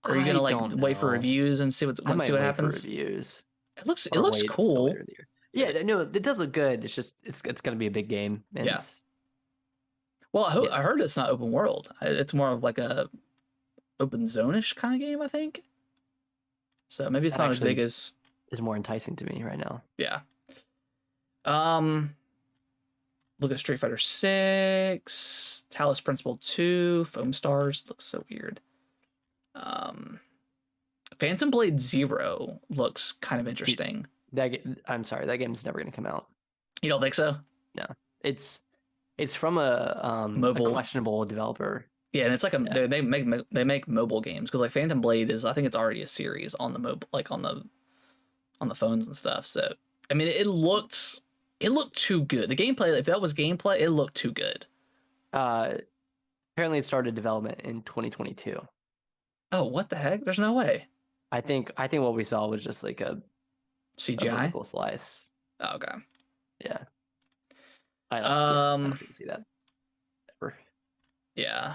Or are you I gonna like don't wait for know. reviews and see I might what wait happens? for reviews. It looks Or wait till cool. later in the year. Yeah, no, it does look good. It's just it's gonna be a big game, and Yeah. Well, yeah, I heard it's not open world. It's more of like a open zone-ish kind of game, I think. So maybe it's that not as big actually as is more enticing to me right now. yeah. Um, look at Street Fighter 6, Talos Principle 2, Foam Stars looks so weird. Phantom Blade Zero looks kind of interesting. I'm sorry, that game's never gonna come out. You don't think so? No, it's from a Mobile. questionable developer. Yeah, and it's like they make mobile games because like Phantom Blade is I think it's already a series on the mobile like on the phones and stuff. So I mean it looked too good. The gameplay, if that was gameplay, it looked too good. Apparently it started development in 2022. Oh, what the heck? There's no way. I think what we saw was just like a CGI vertical slice. Oh, okay. Yeah. I don't think see that ever. Yeah.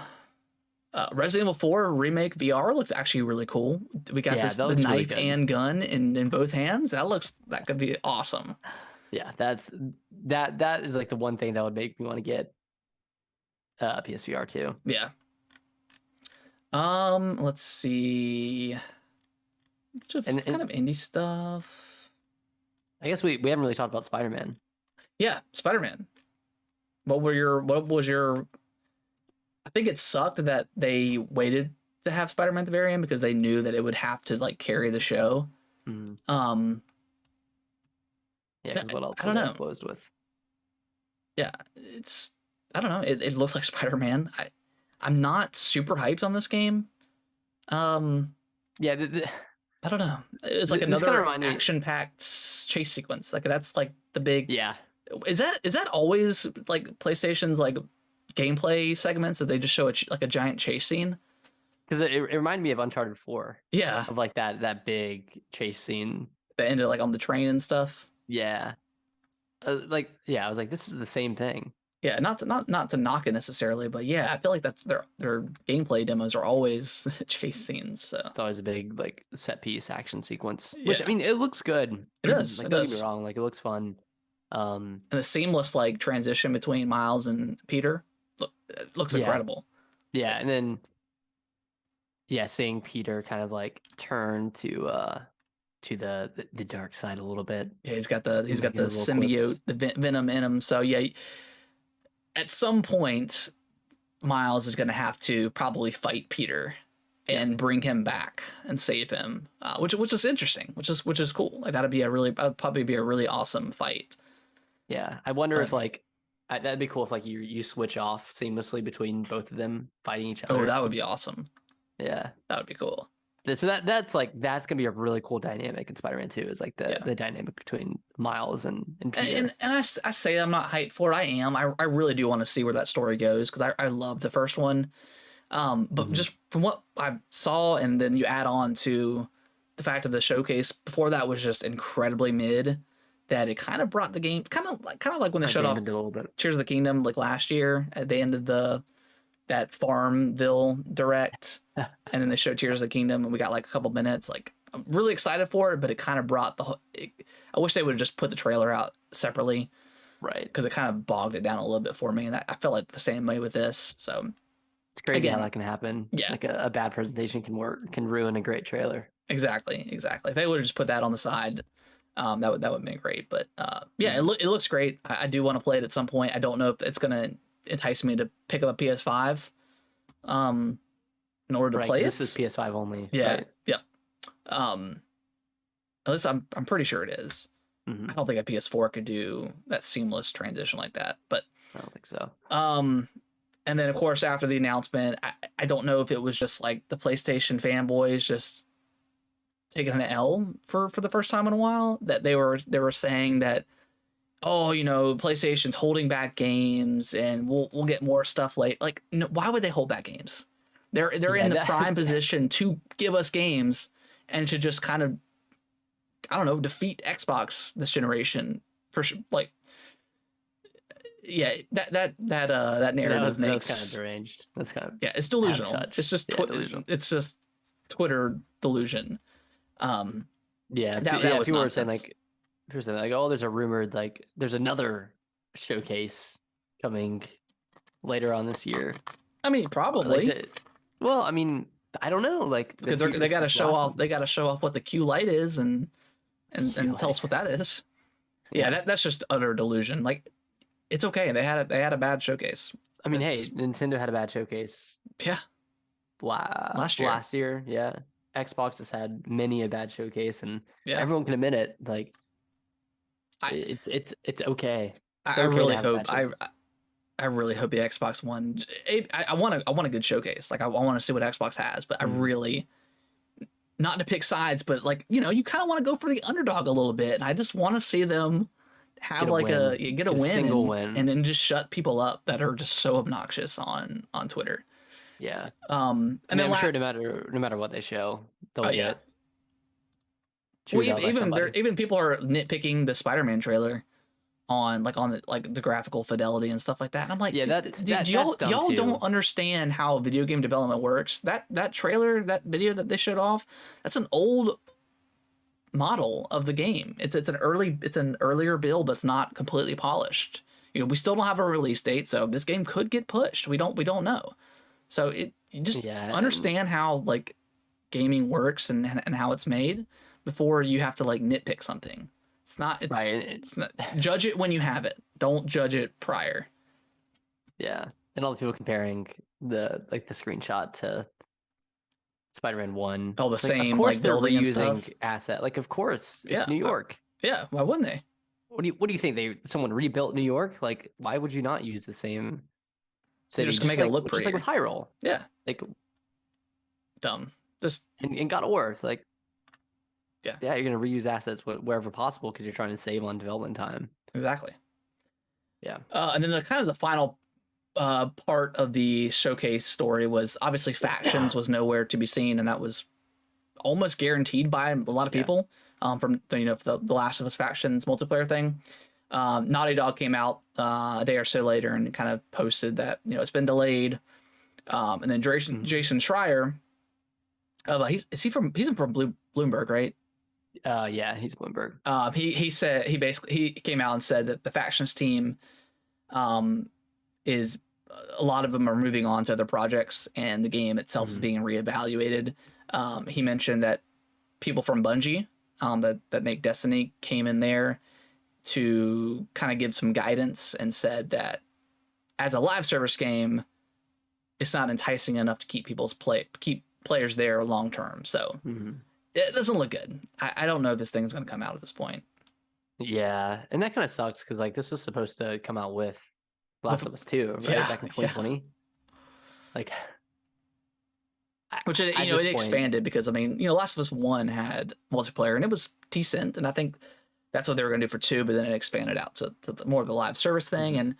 Resident Evil 4 Remake VR looks actually really cool. We got the knife really and gun in both hands. That could be awesome. Yeah, that is like the one thing that would make me want to get PSVR 2. Yeah. Let's see. Just kind of indie stuff. I guess we haven't really talked about Spider-Man. Yeah, Spider-Man. What was your I think it sucked that they waited to have Spider-Man at the very end because they knew that it would have to like carry the show. Mm-hmm. Yeah, because what else I don't know. closed with? Yeah, I don't know. It looks like Spider-Man. I'm not super hyped on this game. Yeah, I don't know. It's like another action-packed chase sequence. Like that's like the big. Yeah. Is that always like PlayStation's like gameplay segments that they just show like a giant chase scene? Because it reminded me of Uncharted 4. Yeah. Of like that big chase scene that ended like on the train and stuff. Yeah. I was like, this is the same thing. Yeah, not to knock it necessarily, but yeah, I feel like that's their gameplay demos are always chase scenes. So it's always a big like set piece action sequence. Yeah. Which I mean, it looks good. It does. Like, don't get me wrong, like it looks fun. And the seamless like transition between Miles and Peter looks incredible. Yeah, and then seeing Peter kind of like turn to the dark side a little bit. Yeah, he's got the symbiote, the venom in him. So yeah, at some point, Miles is going to have to probably fight Peter and bring him back and save him, which is interesting, which is cool. Like that'd probably be a really awesome fight. Yeah, I wonder if like that'd be cool if like you switch off seamlessly between both of them fighting each other. Oh, that would be awesome. Yeah, that would be cool. So that's gonna be a really cool dynamic in Spider-Man 2 is like the dynamic between Miles and Peter. And I say I'm not hyped for it. I am. I really do want to see where that story goes because I love the first one. But just from what I saw, and then you add on to the fact of the showcase before that was just incredibly mid. That it kind of brought the game kind of like when they showed off Tears of the Kingdom like last year at the end of that Farmville direct, and then they showed Tears of the Kingdom, and we got like a couple minutes. Like I'm really excited for it, but it kind of brought I wish they would have just put the trailer out separately, right? Because it kind of bogged it down a little bit for me, and I felt like the same way with this. So it's crazy how that can happen. Yeah, like a bad presentation can ruin a great trailer. Exactly. If they would have just put that on the side, that would have been great. But yeah, it looks great. I do want to play it at some point. I don't know if it's gonna entice me to pick up a PS5 in order to play it. This is PS5 only. Yeah. Right? Yep. At least I'm pretty sure it is. I don't think a PS4 could do that seamless transition like that, but I don't think so. And then of course after the announcement, I don't know if it was just like the PlayStation fanboys just taking an L for the first time in a while, that they were saying that, oh, PlayStation's holding back games and we'll get more stuff late. Like, no, why would they hold back games? They're in the prime position to give us games and to just kind of, I don't know, defeat Xbox this generation for sure. Like, yeah, that narrative that's kind of deranged. That's kind of it's delusional. It's just delusional. It's just Twitter delusion. Yeah, that was people were saying nonsense. like, people were saying like, oh, there's a rumored like there's another showcase coming later on this year. I mean, Like, probably well, I mean, I don't know, like because the they got to teasers show last off. one. They got to show off what the Q Lite is and Q tell Lite. us what that is. Yeah, that's just utter delusion. Like, it's okay. They had a bad showcase. I mean, hey, It's- Nintendo had a bad showcase yeah, last year. last year. Yeah, Xbox has had many a bad showcase, and Yeah, everyone can admit it. Like, I it's okay. It's I okay really to have a hope bad showcase. I really hope the Xbox One. I want a good showcase. Like I want to see what Xbox has, but I really, not to pick sides, but like you kind of want to go for the underdog a little bit, and I just want to see them have Get a like win. get a win single and, win. and then just shut people up that are just so obnoxious on Twitter. Yeah. And I mean, then I'm sure no matter what they show, they'll yeah. get chewed Well, out by somebody. even people are nitpicking the Spider-Man trailer on the graphical fidelity and stuff like that. And I'm like, Yeah, dude, that's y'all dumb too. don't understand how video game development works. That trailer, that video that they showed off, that's an old model of the game. It's an earlier build that's not completely polished. We still don't have a release date, so this game could get pushed. We don't know. So you just understand how like gaming works and how it's made before you have to like nitpick something. It's not, judge it when you have it. Don't judge it prior. Yeah, and all the people comparing the screenshot to Spider-Man 1. Oh, the like, same of course like they're building and reusing stuff. asset. Like, of course, it's Yeah, New York. Yeah, why wouldn't they? What do you think? Someone rebuilt New York? Like, why would you not use the same city? Just to make it look just like with Hyrule. Yeah, Like, dumb. Just and God of War, like, yeah, you're gonna reuse assets wherever possible because you're trying to save on development time. Exactly. Yeah. And then the final part of the showcase story was obviously factions was nowhere to be seen, and that was almost guaranteed by a lot of people. From the Last of Us factions multiplayer thing. Naughty Dog came out a day or so later and kind of posted that it's been delayed. And then Jason Schreier, he's from Bloomberg, right? Yeah, he's Bloomberg. He came out and said that the factions team is a lot of them are moving on to other projects and the game itself is being reevaluated. He mentioned that people from Bungie that make Destiny came in there to kind of give some guidance and said that as a live service game, it's not enticing enough to keep keep players there long term. So it doesn't look good. I don't know if this thing's going to come out at this point. Yeah, and that kind of sucks because like this was supposed to come out with Last of Us 2, right? Back in 2020. Yeah. Like, which it expanded because I mean Last of Us 1 had multiplayer and it was decent, and I think that's what they were going to do for 2, but then it expanded out to more of the live service thing. And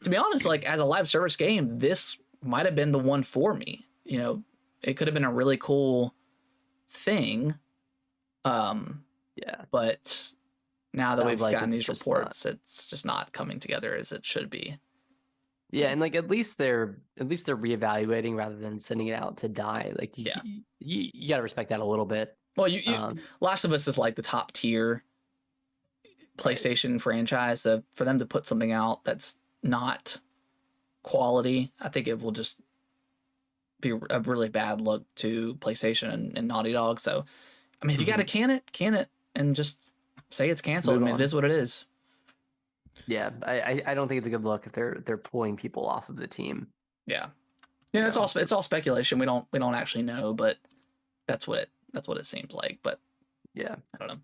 to be honest, like as a live service game, this might have been the one for me. It could have been a really cool thing. But now that we've gotten these reports, it's just not coming together as it should be. Yeah, and like at least they're reevaluating rather than sending it out to die. Like you got to respect that a little bit. Well, Last of Us is like the top tier PlayStation franchise. So for them to put something out that's not quality, I think it will just be a really bad look to PlayStation and Naughty Dog. So, I mean, if you got to can it, and just say it's canceled. I mean, it is what it is. Yeah, I don't think it's a good look if they're pulling people off of the team. Yeah, it's all speculation. We don't actually know, but that's what it seems like. But yeah, I don't know.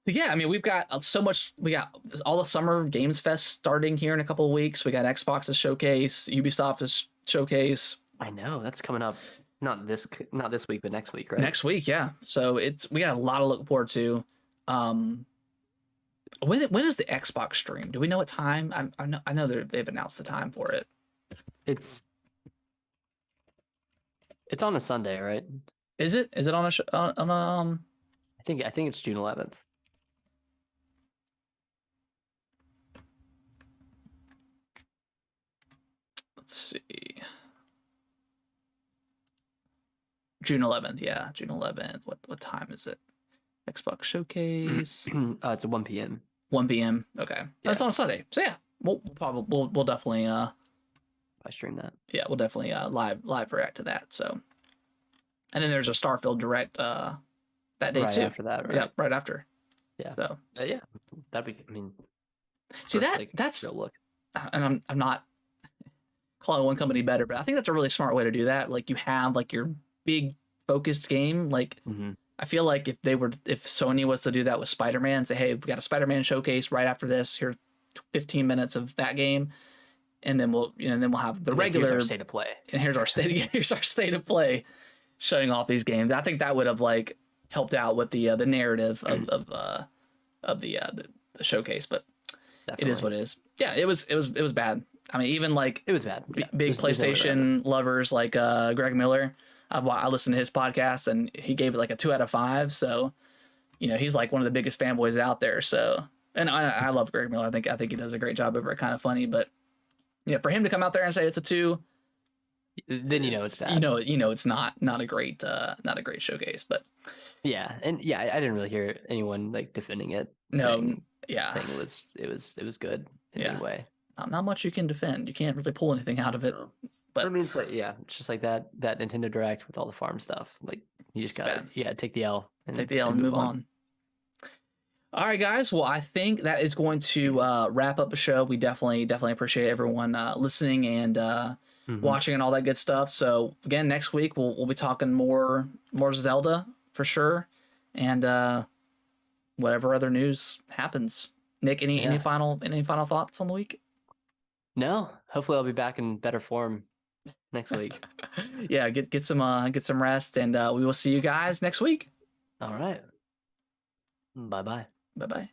But yeah, I mean, we've got so much. We got all the Summer Games Fest starting here in a couple of weeks. We got Xbox's showcase, Ubisoft's showcase. I know that's coming up. Not this week, but next week, right? Next week, yeah. So we got a lot to look forward to. When is the Xbox stream? Do we know what time? I know they've announced the time for it. It's on a Sunday, right? Is it? Is it on I think it's June 11th. Let's see. June 11th. Yeah, June 11th. What time is it? Xbox Showcase. It's a 1 p.m. 1 p.m. Okay, that's Yeah. on a Sunday. So yeah, we'll definitely I stream that. yeah, we'll definitely live react to that. So, and then there's a Starfield Direct that day Right too. after that, right? Yeah, right after. Yeah. So Yeah, that'd be. I mean, see first, that like, that's real look. and I'm not calling one company better, but I think that's a really smart way to do that. Like you have like your big focused game. Like I feel like if Sony was to do that with Spider-Man, say, hey, we got a Spider-Man showcase right after this. Here, 15 minutes of that game, and then we'll have the And regular here's our state of play. And here's our state of play, showing off these games. I think that would have like helped out with the narrative of the showcase. But Definitely. it is what it is. Yeah, it was bad. I mean, even like It was bad. Yeah. big There's no way around PlayStation lovers like Greg Miller. I listened to his podcast and he gave it like a 2 out of 5. So, he's like one of the biggest fanboys out there. So, and I love Greg Miller. I think he does a great job over it. Kind of funny, but yeah, for him to come out there and say it's a 2, then it's bad. It's not a great showcase. But yeah, and yeah, I didn't really hear anyone like defending it. no, saying it was good in Yeah. any way. Not much you can defend. You can't really pull anything out of it. No. But I mean, it's like it's just like that Nintendo Direct with all the farm stuff. Like you just gotta take the L and move on. All right, guys. Well, I think that is going to wrap up the show. We definitely appreciate everyone listening and watching and all that good stuff. So again, next week we'll be talking more Zelda for sure, and whatever other news happens. Nick, any final thoughts on the week? No, hopefully I'll be back in better form next week. Yeah, get some rest, and we will see you guys next week. All right. Bye-bye. Bye-bye.